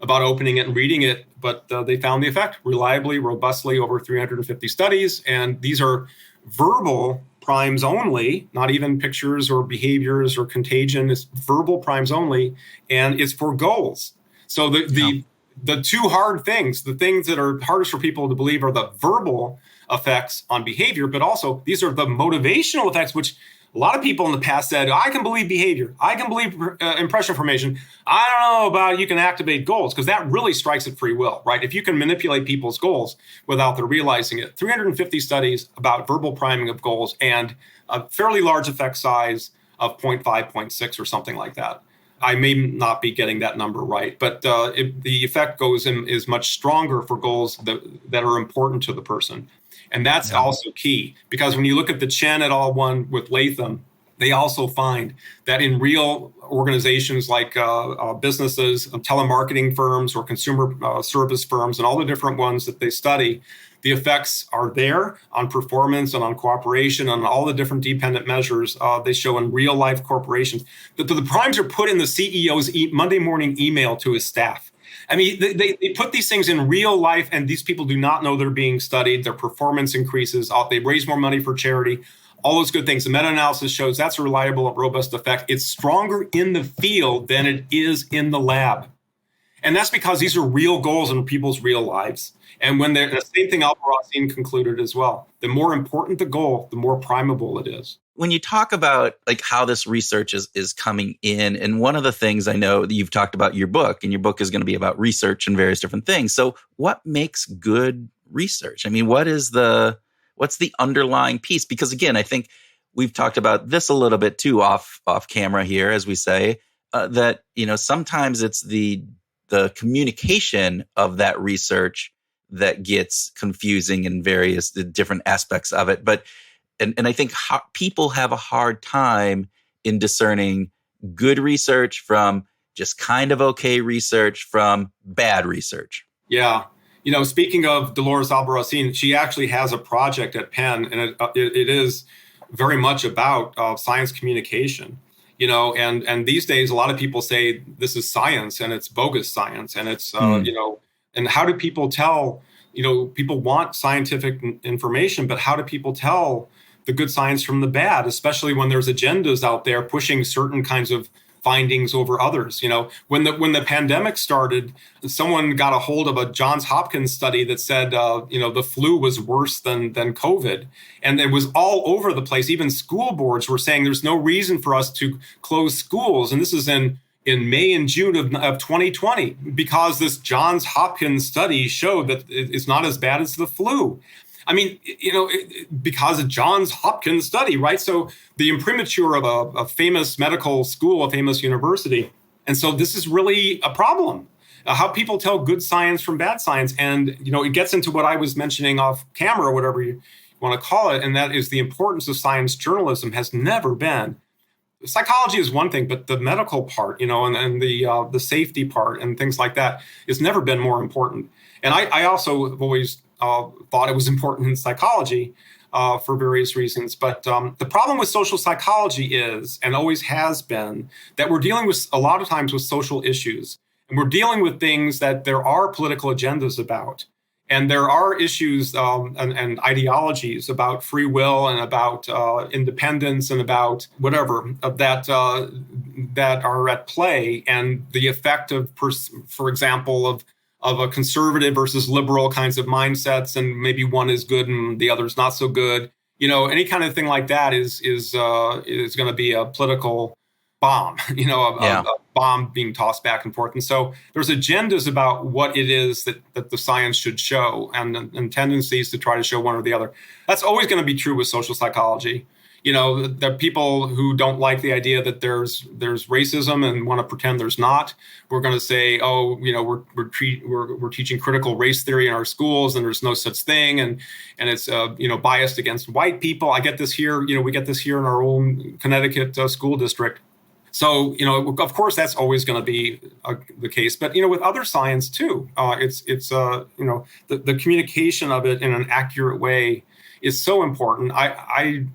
about opening it and reading it, but they found the effect reliably, robustly over 350 studies, and these are verbal primes only, not even pictures or behaviors or contagion. It's verbal primes only, and it's for goals. So the the two hard things, the things that are hardest for people to believe are the verbal effects on behavior, but also these are the motivational effects, which a lot of people in the past said, I can believe behavior. I can believe impression formation. I don't know about you can activate goals, because that really strikes at free will, right? If you can manipulate people's goals without their realizing it. 350 studies about verbal priming of goals and a fairly large effect size of 0.5, 0.6 or something like that. I may not be getting that number right, but the effect is much stronger for goals that are important to the person. And that's also key, because when you look at the Chen et al. One with Latham, they also find that in real organizations like businesses, telemarketing firms, or consumer service firms, and all the different ones that they study, the effects are there on performance and on cooperation and all the different dependent measures they show in real life corporations. The primes are put in the CEO's Monday morning email to his staff. I mean, they put these things in real life, and these people do not know they're being studied. Their performance increases. They raise more money for charity. All those good things. The meta-analysis shows that's a reliable, robust effect. It's stronger in the field than it is in the lab. And that's because these are real goals in people's real lives. And when the same thing Albarracin concluded as well, the more important the goal, the more primable it is. When you talk about like how this research is coming in, and one of the things I know that you've talked about your book, and your book is going to be about research and various different things. So what makes good research? I mean, what's the underlying piece? Because again, I think we've talked about this a little bit too off camera here, as we say, that, sometimes it's the communication of that research that gets confusing in various different aspects of it. But and I think people have a hard time in discerning good research from just kind of okay research from bad research. Yeah. Speaking of Dolores Albarracin, she actually has a project at Penn, and it is very much about science communication. And these days, a lot of people say this is science and it's bogus science. And it's, and how do people tell, people want scientific information, but how do people tell the good science from the bad, especially when there's agendas out there pushing certain kinds of findings over others? When the pandemic started, someone got a hold of a Johns Hopkins study that said, the flu was worse than COVID. And it was all over the place. Even school boards were saying there's no reason for us to close schools. And this is in May and June of 2020, because this Johns Hopkins study showed that it's not as bad as the flu. I mean, because of Johns Hopkins study, right? So the imprimatur of a famous medical school, a famous university. And so this is really a problem, how people tell good science from bad science. And, it gets into what I was mentioning off camera, or whatever you want to call it. And that is the importance of science journalism has never been. Psychology is one thing, but the medical part, and the safety part and things like that has never been more important. And I also have always thought it was important in psychology for various reasons. But the problem with social psychology is, and always has been, that we're dealing with a lot of times with social issues. And we're dealing with things that there are political agendas about. And there are issues and ideologies about free will and about independence and about whatever that are at play, and the effect of, for example, of a conservative versus liberal kinds of mindsets, and maybe one is good and the other is not so good. Any kind of thing like that is going to be a political bomb, a bomb being tossed back and forth. And so there's agendas about what it is that the science should show, and tendencies to try to show one or the other. That's always going to be true with social psychology. The people who don't like the idea that there's racism and want to pretend there's not, we're going to say, we're teaching critical race theory in our schools, and there's no such thing, and it's biased against white people. I get this here. We get this here in our own Connecticut school district. So, of course, that's always going to be the case. But, with other science, too, it's the communication of it in an accurate way is so important. I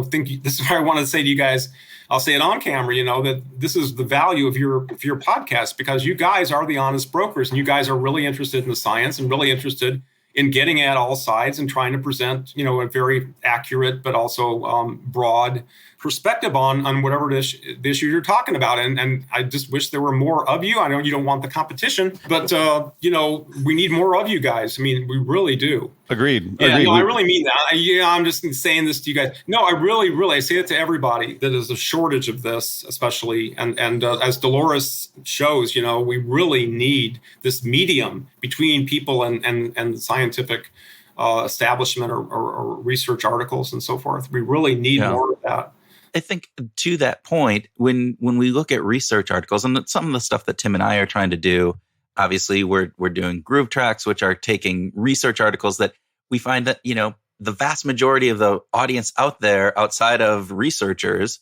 think this is what I want to say to you guys. I'll say it on camera, that this is the value of your podcast, because you guys are the honest brokers, and you guys are really interested in the science and really interested in getting at all sides and trying to present, a very accurate but also broad perspective on whatever the issue you're talking about. And I just wish there were more of you. I know you don't want the competition, but we need more of you guys. I mean, we really do. Agreed. Yeah, Agreed. No, I really mean that. I'm just saying this to you guys. No, I say it to everybody. That there's a shortage of this, especially. And as Dolores shows, we really need this medium between people and the scientific establishment or research articles and so forth. We really need more of that. I think to that point, when we look at research articles and some of the stuff that Tim and I are trying to do, obviously we're doing groove tracks, which are taking research articles that we find that, the vast majority of the audience out there outside of researchers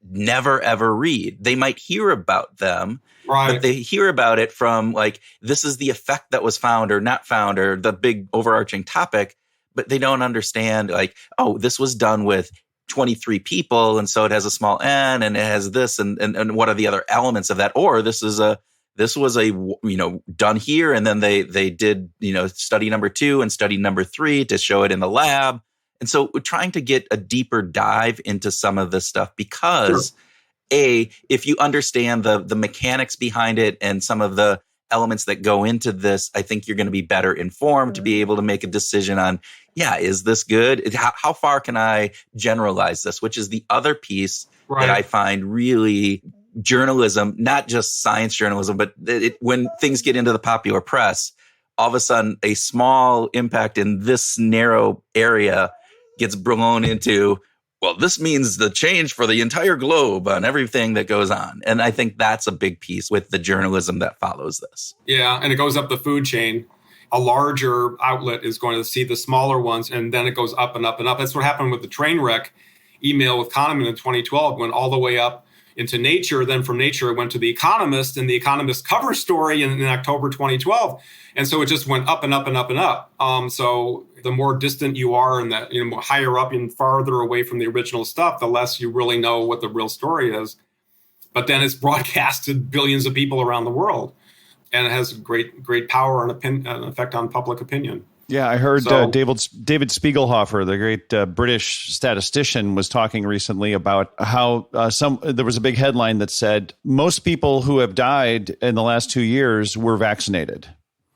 never ever read. They might hear about them, but they hear about it from like, this is the effect that was found or not found or the big overarching topic, but they don't understand like, oh, this was done with 23 people. And so it has a small n and it has this and what are the other elements of that? Or this was done here. And then they did, study number 2 and study number 3 to show it in the lab. And so we're trying to get a deeper dive into some of this stuff because if you understand the mechanics behind it and some of the elements that go into this, I think you're going to be better informed to be able to make a decision on, is this good? How far can I generalize this? Which is the other piece that I find really journalism, not just science journalism, but when things get into the popular press, all of a sudden a small impact in this narrow area gets blown into, well, this means the change for the entire globe on everything that goes on. And I think that's a big piece with the journalism that follows this. Yeah, and it goes up the food chain. A larger outlet is going to see the smaller ones, and then it goes up and up and up. That's what happened with the train wreck email with Kahneman in 2012, went all the way up into Nature. Then from Nature, it went to The Economist, and The Economist cover story in October 2012. And so it just went up and up and up and up. So the more distant you are and that higher up and farther away from the original stuff, the less you really know what the real story is. But then it's broadcast to billions of people around the world, and it has great power and an effect on public opinion. Yeah, I heard David Spiegelhofer, the great British statistician, was talking recently about how there was a big headline that said most people who have died in the last 2 years were vaccinated.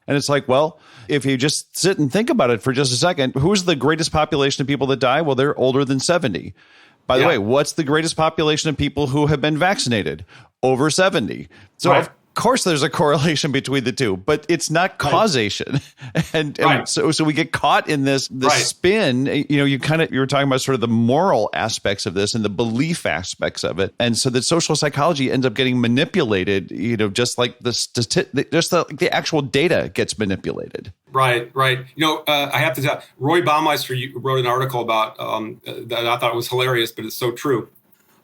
And it's like, well, if you just sit and think about it for just a second, who's the greatest population of people that die? Well, they're older than 70. By the way, what's the greatest population of people who have been vaccinated? Over 70. So of course there's a correlation between the two, but it's not causation. And so we get caught in this spin. You were talking about sort of the moral aspects of this and the belief aspects of it. And so that social psychology ends up getting manipulated, just like the actual data gets manipulated. Right. I have to tell Roy Baumeister wrote an article about that I thought was hilarious, but it's so true,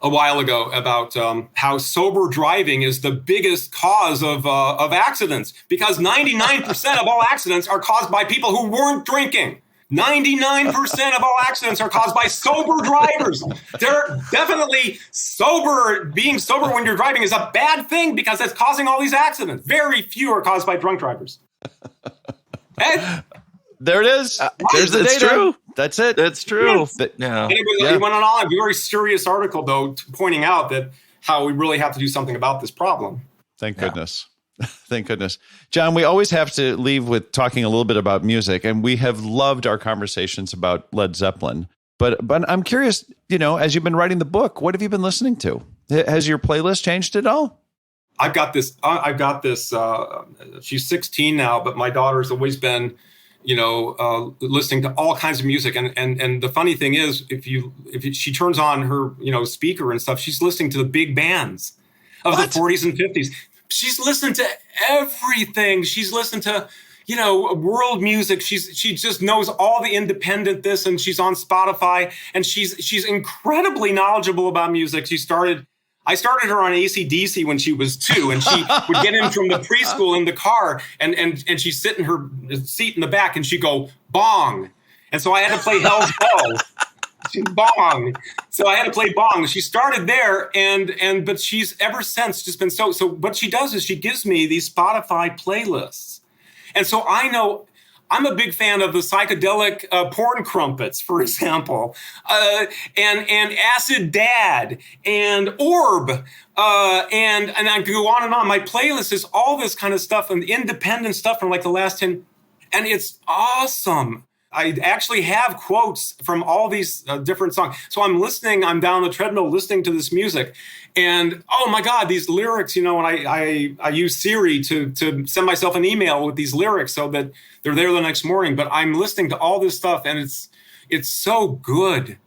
a while ago about how sober driving is the biggest cause of accidents, because 99% of all accidents are caused by people who weren't drinking. 99% of all accidents are caused by sober drivers. They're definitely sober. Being sober when you're driving is a bad thing because it's causing all these accidents. Very few are caused by drunk drivers. There it is. There's the data. True. That's it. That's true. Yes. He went on a very serious article, though, pointing out that how we really have to do something about this problem. Thank goodness. Thank goodness. John, we always have to leave with talking a little bit about music, and we have loved our conversations about Led Zeppelin. But I'm curious, as you've been writing the book, what have you been listening to? Has your playlist changed at all? I've got this. She's 16 now, but my daughter's always been, listening to all kinds of music. And the funny thing is, if she turns on her, speaker and stuff, she's listening to the big bands of the 40s and 50s. She's listened to everything. She's listened to, world music. She just knows all the independent this, and she's on Spotify, and she's incredibly knowledgeable about music. I started her on AC/DC when she was 2, and she would get in from the preschool in the car, and she'd sit in her seat in the back, and she'd go, bong. And so I had to play Hell's Bells. Bong. So I had to play bong. She started there, but she's ever since just been so what she does is she gives me these Spotify playlists. And so I know I'm a big fan of the psychedelic porn crumpets, for example, and Acid Dad and Orb, and I could go on and on. My playlist is all this kind of stuff and independent stuff from like the last 10, and it's awesome. I actually have quotes from all these different songs. So I'm down the treadmill listening to this music, and oh my God, these lyrics, and I use Siri to send myself an email with these lyrics so that they're there the next morning. But I'm listening to all this stuff, and it's so good.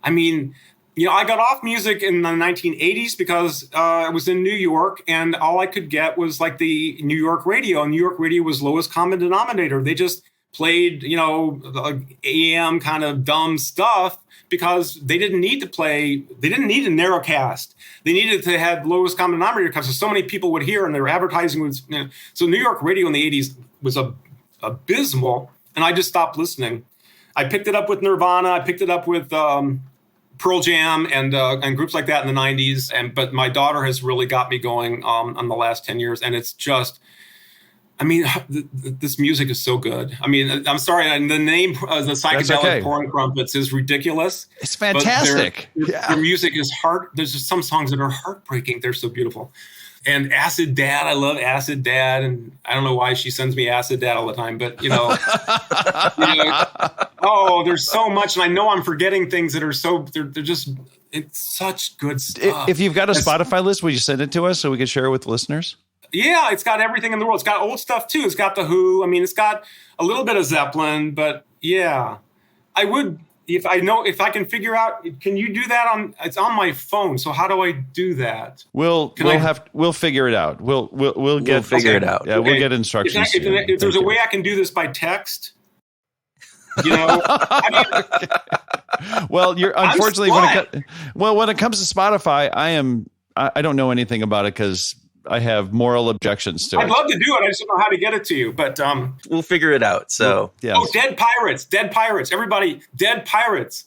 I mean, I got off music in the 1980s because I was in New York, and all I could get was like the New York radio, and New York radio was lowest common denominator. They just played, AM kind of dumb stuff because they didn't need to a narrowcast. They needed to have lowest common denominator because so many people would hear, and their advertising was, so New York radio in the 80s was abysmal, and I just stopped listening. I picked it up with Nirvana. I picked it up with Pearl Jam and groups like that in the 90s. But my daughter has really got me going on the last 10 years, and it's just, this music is so good. I'm sorry, the name the psychedelic porn crumpets is ridiculous. It's fantastic. Their music is there's just some songs that are heartbreaking. They're so beautiful. And Acid Dad, I love Acid Dad, and I don't know why she sends me Acid Dad all the time, but there's so much, and I know I'm forgetting things that are they're just, it's such good stuff. If you've got a Spotify list, will you send it to us so we can share it with listeners? Yeah, it's got everything in the world. It's got old stuff too. It's got The Who. It's got a little bit of Zeppelin, but yeah, I would, if I can figure out, can you do that it's on my phone. So how do I do that? We'll figure it out. We'll figure it out. Yeah, okay. We'll get instructions. If there's a way I can do this by text, Well, you're unfortunately when it comes to Spotify, I don't know anything about it because I have moral objections to it. I'd love to do it. I just don't know how to get it to you, but we'll figure it out. So, yes. Oh, dead pirates, everybody, dead pirates.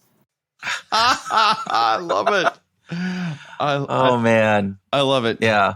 I love it. Man, I love it. Yeah,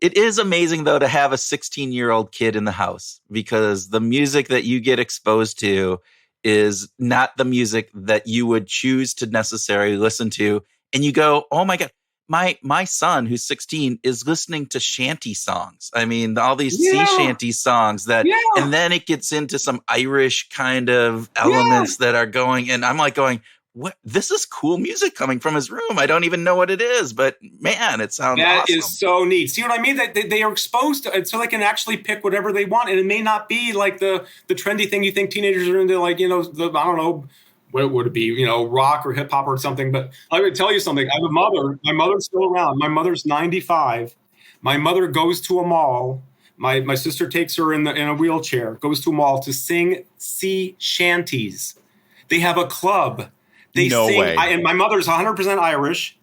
it is amazing though to have a 16-year-old kid in the house, because the music that you get exposed to is not the music that you would choose to necessarily listen to, and you go, "Oh my God." My son, who's 16, is listening to shanty songs. All these sea shanty songs and then it gets into some Irish kind of elements that are going, and I'm like going, what? This is cool music coming from his room. I don't even know what it is, but man, it sounds awesome. That is so neat. See what I mean? That they are exposed to it, so they can actually pick whatever they want, and it may not be like the trendy thing you think teenagers are into, like I don't know. What would it be? Rock or hip hop or something. But I would tell you something. I have a mother. My mother's still around. My mother's 95. My mother goes to a mall. My sister takes her in a wheelchair, goes to a mall to sing sea shanties. They have a club. They sing. Way. And my mother's 100% Irish.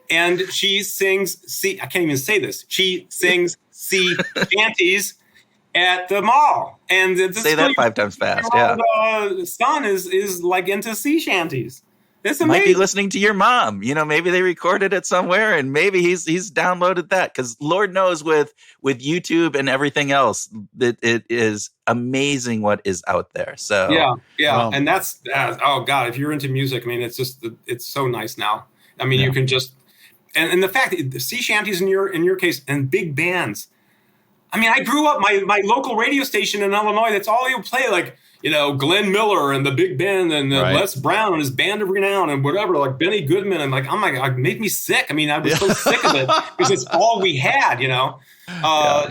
And she sings I can't even say this. She sings sea shanties at the mall, and say that 5 times fast. Yeah, son is like into sea shanties. It's amazing. Might be listening to your mom. Maybe they recorded it somewhere, and maybe he's downloaded that, because Lord knows with YouTube and everything else, that it is amazing what is out there. So yeah, and that's oh God, if you're into music, it's so nice now. You can just and the fact that the sea shanties in your case, and big bands. I grew up, my local radio station in Illinois, that's all you'll play, like, Glenn Miller and the Big Band and Les Brown and his Band of Renown and whatever, like Benny Goodman. And like, oh my God, it made me sick. I was so sick of it because it's all we had,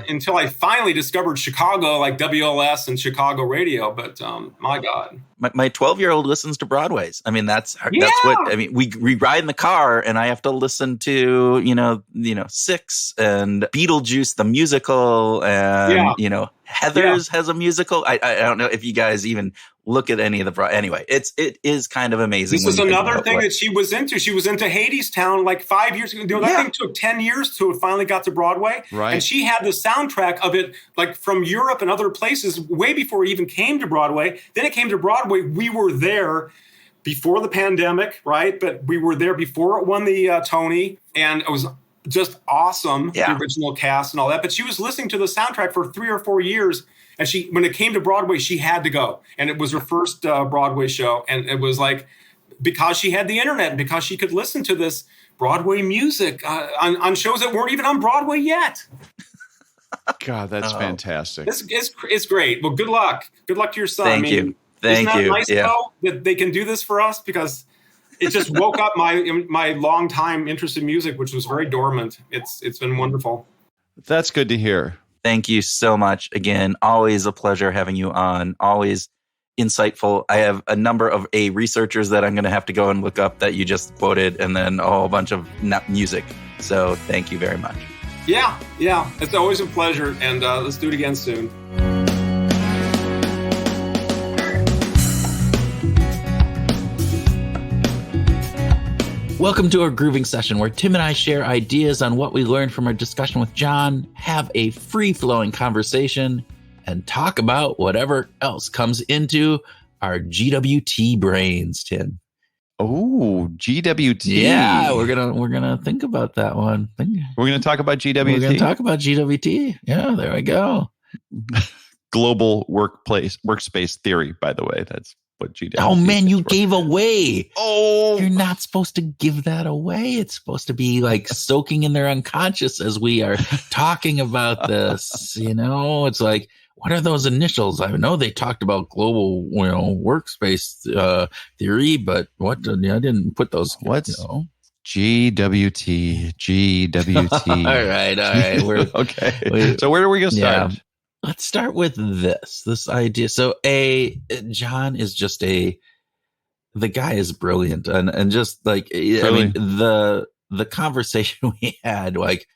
until I finally discovered Chicago, like WLS and Chicago radio. But my God. My 12-year-old listens to Broadways. That's what we ride in the car, and I have to listen to Six and Beetlejuice the musical, and Heathers has a musical. I don't know if you guys even look at any of the anyway. It is kind of amazing. This was another thing that she was into. She was into Hadestown like 5 years ago. That thing took 10 years till it finally got to Broadway. Right. And she had the soundtrack of it like from Europe and other places way before it even came to Broadway. Then it came to Broadway. We were there before the pandemic, right? But we were there before it won the Tony, and it was just awesome, the original cast and all that. But she was listening to the soundtrack for 3 or 4 years, And when it came to Broadway, she had to go. And it was her first Broadway show. And it was like, because she had the internet and because she could listen to this Broadway music on shows that weren't even on Broadway yet. God, that's fantastic. It's great. Well, good luck. Good luck to your son. Thank you. Thank isn't that you. Nice though, that they can do this for us, because it just woke up my long time interest in music, which was very dormant. It's been wonderful. That's good to hear. Thank you so much. Again, always a pleasure having you on. Always insightful. I have a number of researchers that I'm going to have to go and look up that you just quoted, and then a whole bunch of music. So thank you very much. Yeah. It's always a pleasure. And let's do it again soon. Welcome to our grooving session, where Tim and I share ideas on what we learned from our discussion with John, have a free-flowing conversation, and talk about whatever else comes into our GWT brains, Tim. Oh, GWT. Yeah, we're gonna think about that one. We're gonna talk about GWT. We're gonna talk about GWT. Yeah, there we go. Global workspace theory, by the way. That's what GWT. Oh man, you gave away. Oh, you're not supposed to give that away. It's supposed to be like soaking in their unconscious as we are talking about this. It's like, what are those initials? I know they talked about global, workspace theory, but what? I didn't put those. What's GWT? GWT. All right. We're okay. So where are we going to start? Yeah. Let's start with this idea. So John is just the guy is brilliant, and just like, I mean, the conversation we had, like,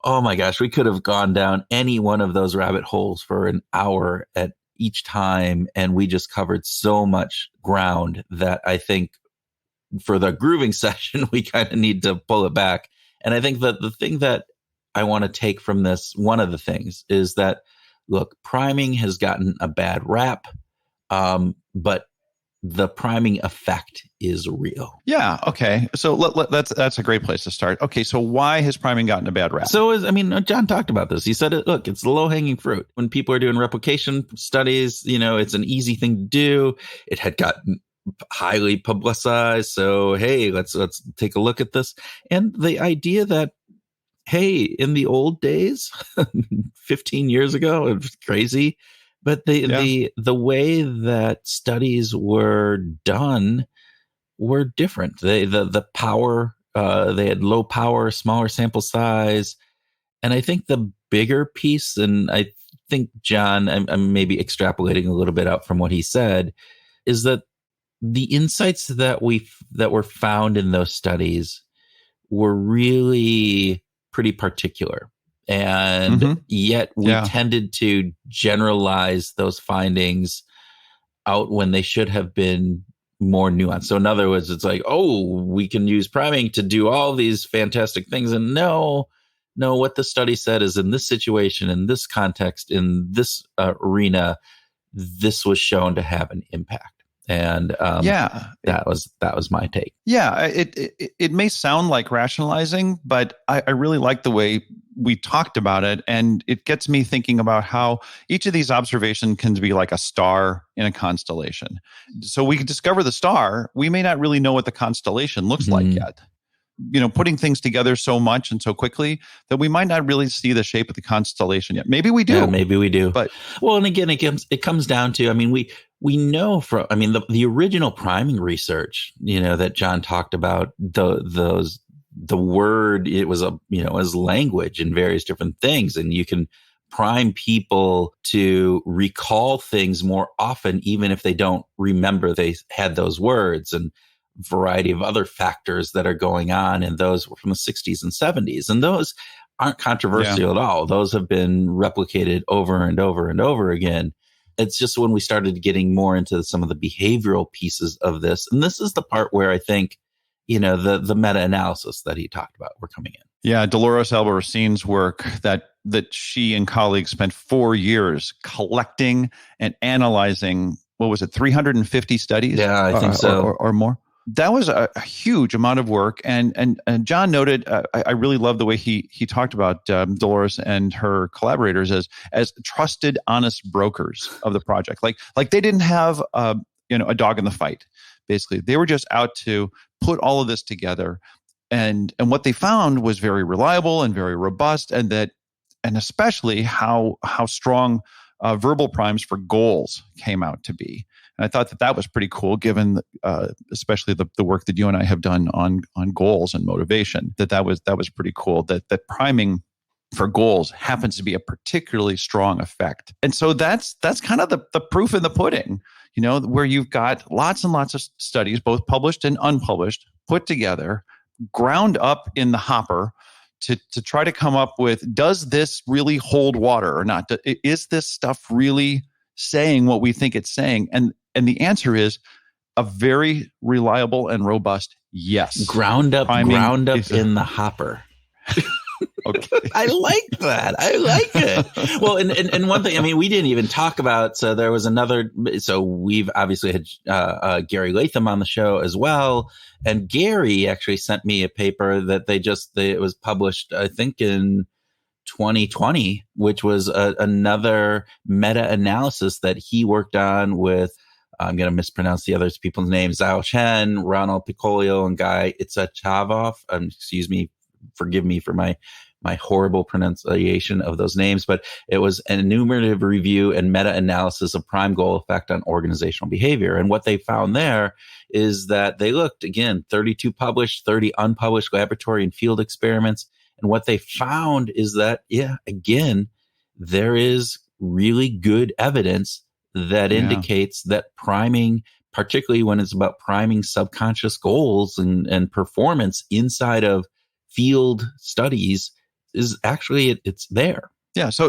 oh my gosh, we could have gone down any one of those rabbit holes for an hour at each time. And we just covered so much ground that I think for the grooving session, we kind of need to pull it back. And I think that the thing that I want to take from this, one of the things is that, look, priming has gotten a bad rap, but the priming effect is real. Yeah. Okay. So that's a great place to start. Okay. So why has priming gotten a bad rap? So John talked about this. He said, look, it's the low hanging fruit. When people are doing replication studies, it's an easy thing to do. It had gotten highly publicized. So, hey, let's take a look at this. And the idea that, hey, in the old days, 15 years ago, it was crazy. But the way that studies were done were different. The power, they had low power, smaller sample size. And I think the bigger piece, and I think, John, I'm maybe extrapolating a little bit out from what he said, is that the insights that were found in those studies were really pretty particular. And yet we tended to generalize those findings out when they should have been more nuanced. So in other words, it's like, oh, we can use priming to do all these fantastic things. And no, what the study said is, in this situation, in this context, in this arena, this was shown to have an impact. And that was my take. Yeah, it may sound like rationalizing, but I really like the way we talked about it, and it gets me thinking about how each of these observations can be like a star in a constellation. So we can discover the star, we may not really know what the constellation looks like yet. Putting things together so much and so quickly that we might not really see the shape of the constellation yet. Maybe we do. Yeah, maybe we do. But and again, it comes down to, we know from, the original priming research, that John talked about, the word, it was as language and various different things. And you can prime people to recall things more often, even if they don't remember they had those words, and variety of other factors that are going on. And those were from the 60s and 70s. And those aren't controversial at all. Those have been replicated over and over and over again. It's just when we started getting more into some of the behavioral pieces of this. And this is the part where I think, the meta-analysis that he talked about were coming in. Yeah, Dolores Albarracine's work that she and colleagues spent 4 years collecting and analyzing, what was it, 350 studies? Yeah, I think so. Or more? that was a huge amount of work. And John noted, I really love the way he talked about Dolores and her collaborators as trusted, honest brokers of the project. Like they didn't have a dog in the fight. Basically, they were just out to put all of this together. And what they found was very reliable and very robust, and especially how strong verbal primes for goals came out to be. And I thought that was pretty cool, given especially the work that you and I have done on goals and motivation. That was pretty cool. That priming for goals happens to be a particularly strong effect. And so that's kind of the proof in the pudding, where you've got lots and lots of studies, both published and unpublished, put together, ground up in the hopper to try to come up with, does this really hold water or not? Is this stuff really saying what we think it's saying? And the answer is a very reliable and robust yes. Ground up in the hopper. Okay. I like that. I like it. Well, and one thing, I mean, we didn't even talk about, so there was we've obviously had Gary Latham on the show as well. And Gary actually sent me a paper that it was published, I think in 2020, which was another meta-analysis that he worked on with, I'm going to mispronounce the other people's names, Zhao Chen, Ronald Piccolio, and Guy Itzchavov. Excuse me, forgive me for my horrible pronunciation of those names, but it was an enumerative review and meta-analysis of prime goal effect on organizational behavior. And what they found there is that they looked, again, 32 published, 30 unpublished laboratory and field experiments. And what they found is that, again, there is really good evidence that indicates that priming, particularly when it's about priming subconscious goals and performance inside of field studies, is actually it's there. Yeah. So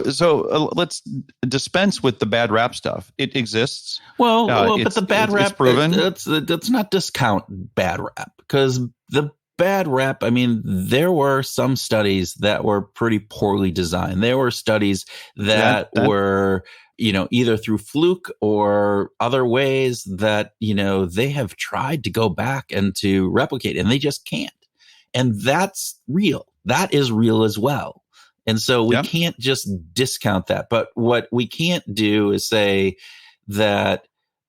let's dispense with the bad rap stuff. It exists. Well, but the bad rap, it's proven. Let's not discount bad rap, because the bad rap, I mean, there were some studies that were pretty poorly designed. There were studies that were, either through fluke or other ways that, they have tried to go back and to replicate, and they just can't. And that's real. That is real as well. And so we can't just discount that. But what we can't do is say that,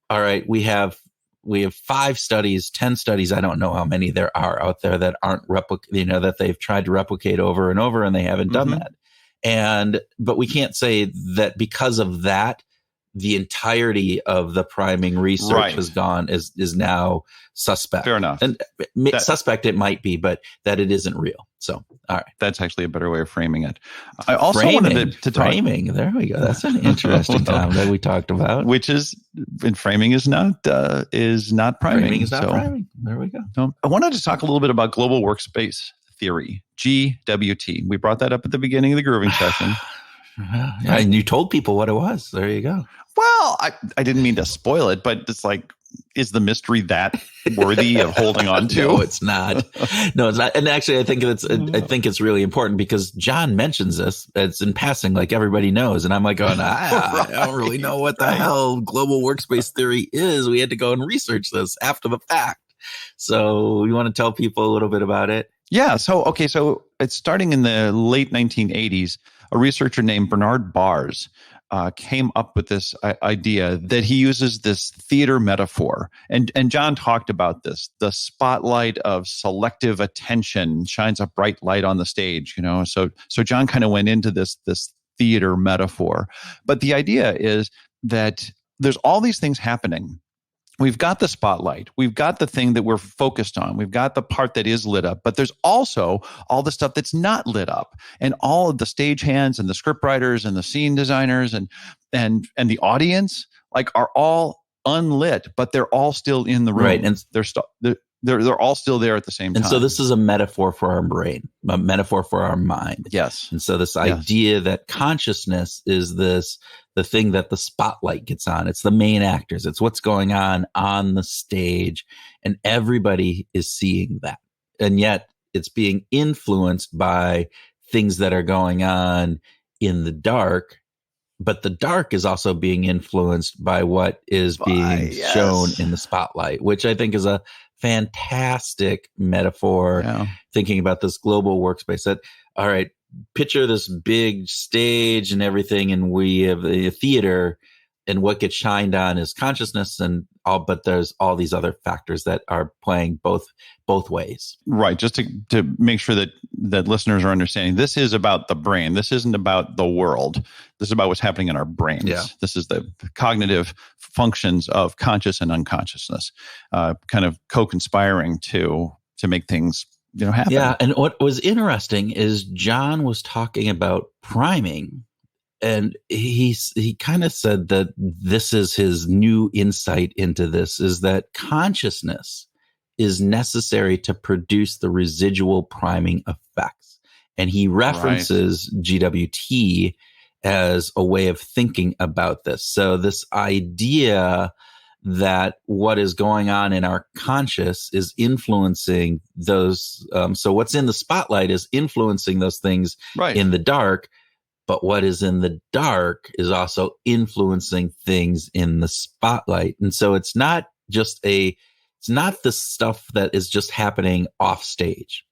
all right, we have 5 studies, 10 studies. I don't know how many there are out there that aren't that they've tried to replicate over and over, and they haven't done that. But we can't say that because of that, the entirety of the priming research has gone is now suspect. Fair enough. And suspect it might be, but that it isn't real. So, all right. That's actually a better way of framing it. I also wanted to talk. Framing. There we go. That's an interesting time that we talked about. Which is, and framing is not priming. Framing is not priming. There we go. So I wanted to talk a little bit about global workspace theory, GWT. We brought that up at the beginning of the grooving session. Yeah, and you told people what it was. There you go. Well, I didn't mean to spoil it, but it's like, is the mystery that worthy of holding on to? No, it's not. No, it's not. And actually, I think it's really important because John mentions this. It's in passing, like everybody knows. And I'm like going, I don't really know what the hell global workspace theory is. We had to go and research this after the fact. So you want to tell people a little bit about it? Yeah. So it's starting in the late 1980s. A researcher named Bernard Bargh came up with this idea that he uses this theater metaphor. And John talked about this. The spotlight of selective attention shines a bright light on the stage, So John kind of went into this theater metaphor. But the idea is that there's all these things happening. We've got the spotlight. We've got the thing that we're focused on. We've got the part that is lit up, but there's also all the stuff that's not lit up, and all of the stagehands and the scriptwriters and the scene designers and the audience are all unlit, but they're all still in the room. Right, and they're all still there at the same time. And so this is a metaphor for our brain, a metaphor for our mind. Yes. And so this idea that consciousness is the thing that the spotlight gets on. It's the main actors. It's what's going on the stage, and everybody is seeing that. And yet it's being influenced by things that are going on in the dark but the dark is also being influenced by what is being shown in the spotlight, which I think is a fantastic metaphor, thinking about this global workspace. That, all right, picture this big stage and everything, and we have a theater, and what gets shined on is consciousness and all, but there's all these other factors that are playing both ways. Right. Just to make sure that listeners are understanding, this is about the brain. This isn't about the world. This is about what's happening in our brains. Yeah. This is the cognitive functions of conscious and unconsciousness, kind of co-conspiring to make things happen. Yeah. And what was interesting is John was talking about priming. And he kind of said that this is his new insight into this, is that consciousness is necessary to produce the residual priming effects. And he references GWT as a way of thinking about this. So this idea that what is going on in our conscious is influencing those. So what's in the spotlight is influencing those things in the dark. But what is in the dark is also influencing things in the spotlight. And so it's not the stuff that is just happening off stage.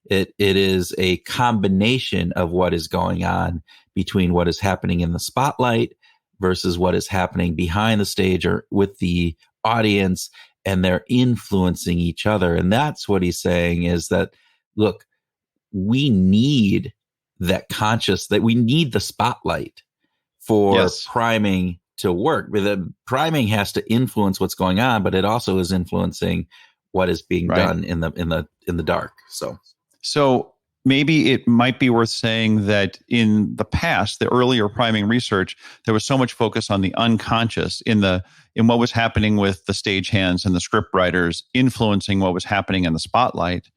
It is a combination of what is going on between what is happening in the spotlight versus what is happening behind the stage or with the audience, and they're influencing each other. And that's what he's saying is that, look, we need that we need the spotlight for priming to work. But the priming has to influence what's going on, but it also is influencing what is being done in the dark. So maybe it might be worth saying that in the past, the earlier priming research, there was so much focus on the unconscious in what was happening with the stagehands and the script writers influencing what was happening in the spotlight.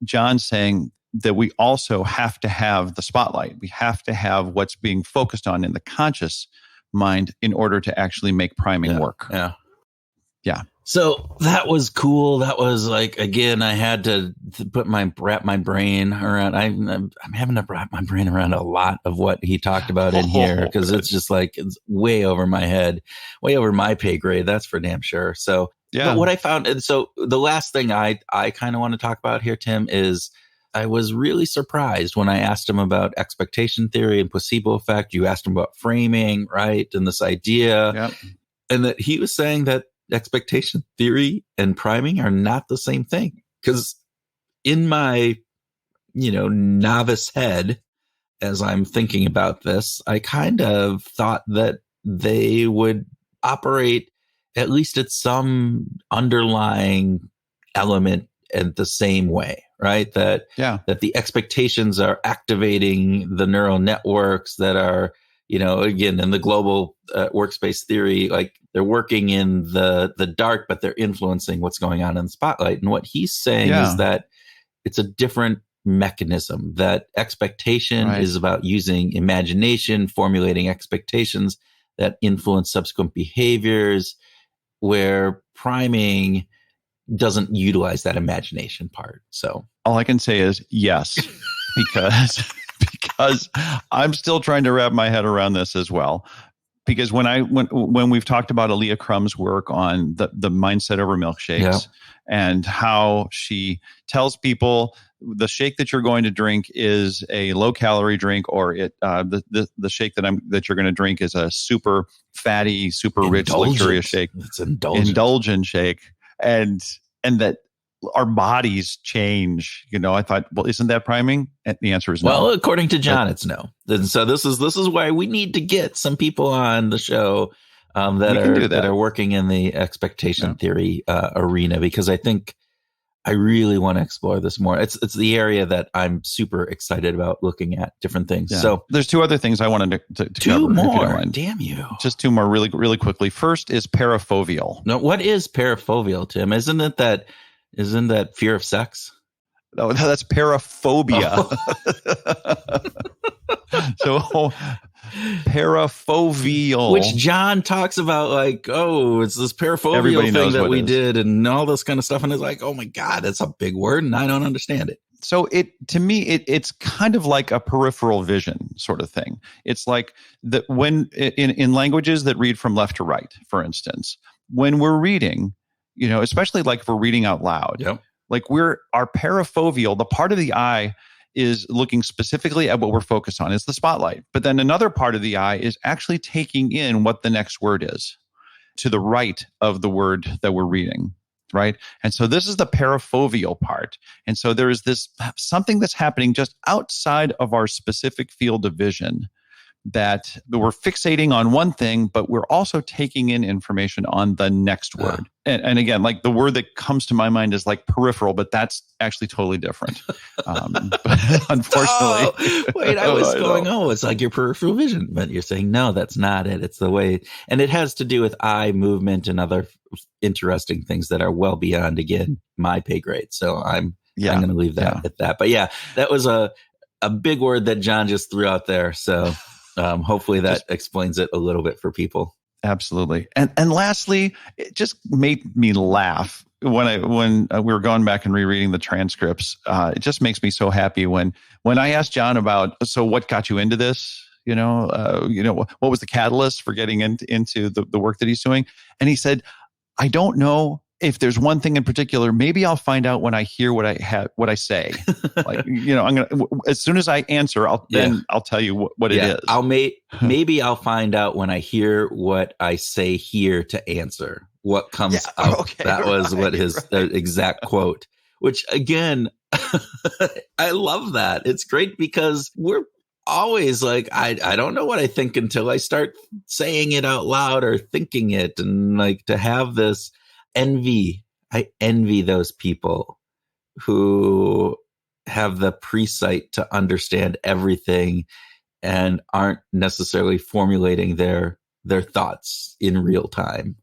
John's saying that we also have to have the spotlight. We have to have what's being focused on in the conscious mind in order to actually make priming work. Yeah. So that was cool. That was like, again, I had to wrap my brain around. I'm having to wrap my brain around a lot of what he talked about in here, because it's just like, it's way over my head, way over my pay grade. That's for damn sure. So but what I found, and so the last thing I kind of want to talk about here, Tim, is I was really surprised when I asked him about expectation theory and placebo effect. You asked him about framing, right? And this idea, and that he was saying that expectation theory and priming are not the same thing. Because in my, novice head, as I'm thinking about this, I kind of thought that they would operate at least at some underlying element in the same way. Right. That the expectations are activating the neural networks that are, again, in the global workspace theory, like they're working in the dark, but they're influencing what's going on in the spotlight. And what he's saying is that it's a different mechanism, that expectation is about using imagination, formulating expectations that influence subsequent behaviors, where priming doesn't utilize that imagination part. So all I can say is yes, because I'm still trying to wrap my head around this as well. Because when we've talked about Aaliyah Crumb's work on the mindset over milkshakes and how she tells people the shake that you're going to drink is a low calorie drink, or the shake that you're going to drink is a super fatty, super rich, luxurious shake. It's indulgent shake. And that our bodies change. I thought, well, isn't that priming? And the answer is no. Well, according to John, it's no. And so this is why we need to get some people on the show that are working in the expectation theory arena, because I think I really want to explore this more. It's the area that I'm super excited about looking at different things. Yeah. So there's two other things I wanted to two cover. More. If you don't mind. Damn you! Just two more really, really quickly. First is parafovial. No, what is parafovial, Tim? Isn't that fear of sex? No, that's paraphobia. So parafovial, which John talks about, like, oh, it's this parafovial thing that we did and all this kind of stuff. And it's like, oh my God, that's a big word and I don't understand it. So to me, it's kind of like a peripheral vision sort of thing. It's like that when in languages that read from left to right, for instance, when we're reading, especially like if we're reading out loud, like our parafoveal, the part of the eye is looking specifically at what we're focused on. It's the spotlight. But then another part of the eye is actually taking in what the next word is to the right of the word that we're reading. Right. And so this is the parafoveal part. And so there is something that's happening just outside of our specific field of vision that we're fixating on one thing, but we're also taking in information on the next word. And again, like the word that comes to my mind is like peripheral, but that's actually totally different. But unfortunately. I was going, it's like your peripheral vision, but you're saying, no, that's not it. It's the way, and it has to do with eye movement and other interesting things that are well beyond, again, my pay grade. So I'm going to leave that at that. But that was a big word that John just threw out there. So hopefully that explains it a little bit for people. Absolutely. And lastly, it just made me laugh when we were going back and rereading the transcripts. It just makes me so happy when I asked John about, so what got you into this? What was the catalyst for getting into the work that he's doing? And he said, I don't know if there's one thing in particular. Maybe I'll find out when I hear what I say. Like, I'm going to, as soon as I answer, I'll tell you what it is. Maybe I'll find out when I hear what I say here to answer what comes out. Okay, that was what his exact quote, which again, I love that. It's great because we're always like, I don't know what I think until I start saying it out loud or thinking it. And like to have this I envy those people who have the pre-sight to understand everything and aren't necessarily formulating their thoughts in real time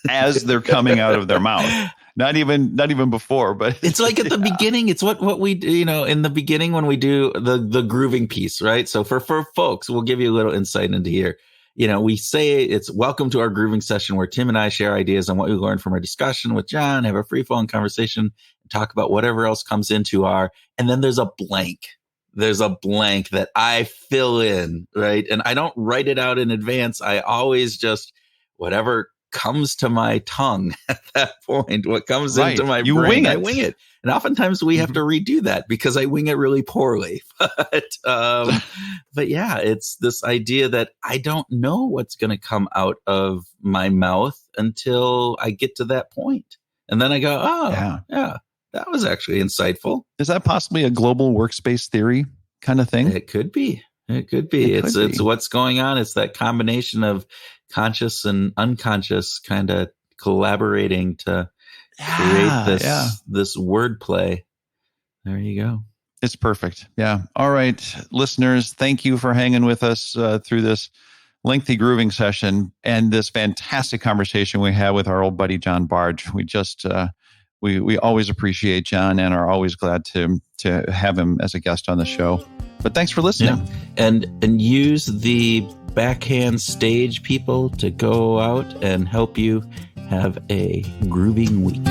as they're coming out of their mouth. Not even before, but it's like at the beginning. It's what we do, in the beginning when we do the grooving piece, right? So for folks, we'll give you a little insight into here. We say it's welcome to our grooving session where Tim and I share ideas on what we learned from our discussion with John, have a free-flowing conversation, and talk about whatever else comes into and then there's a blank. There's a blank that I fill in, right? And I don't write it out in advance. I always just, whatever comes to my tongue at that point, what comes into my brain, I wing it. And oftentimes we have to redo that because I wing it really poorly. But it's this idea that I don't know what's going to come out of my mouth until I get to that point. And then I go, that was actually insightful. Is that possibly a global workspace theory kind of thing? It could be. It's what's going on. It's that combination of conscious and unconscious kind of collaborating to create this wordplay. There you go. It's perfect. Yeah. All right, listeners, thank you for hanging with us through this lengthy grooving session and this fantastic conversation we had with our old buddy John Bargh. We just we always appreciate John and are always glad to have him as a guest on the show. But thanks for listening. Yeah. And use the backhand stage people to go out and help you have a grooving week.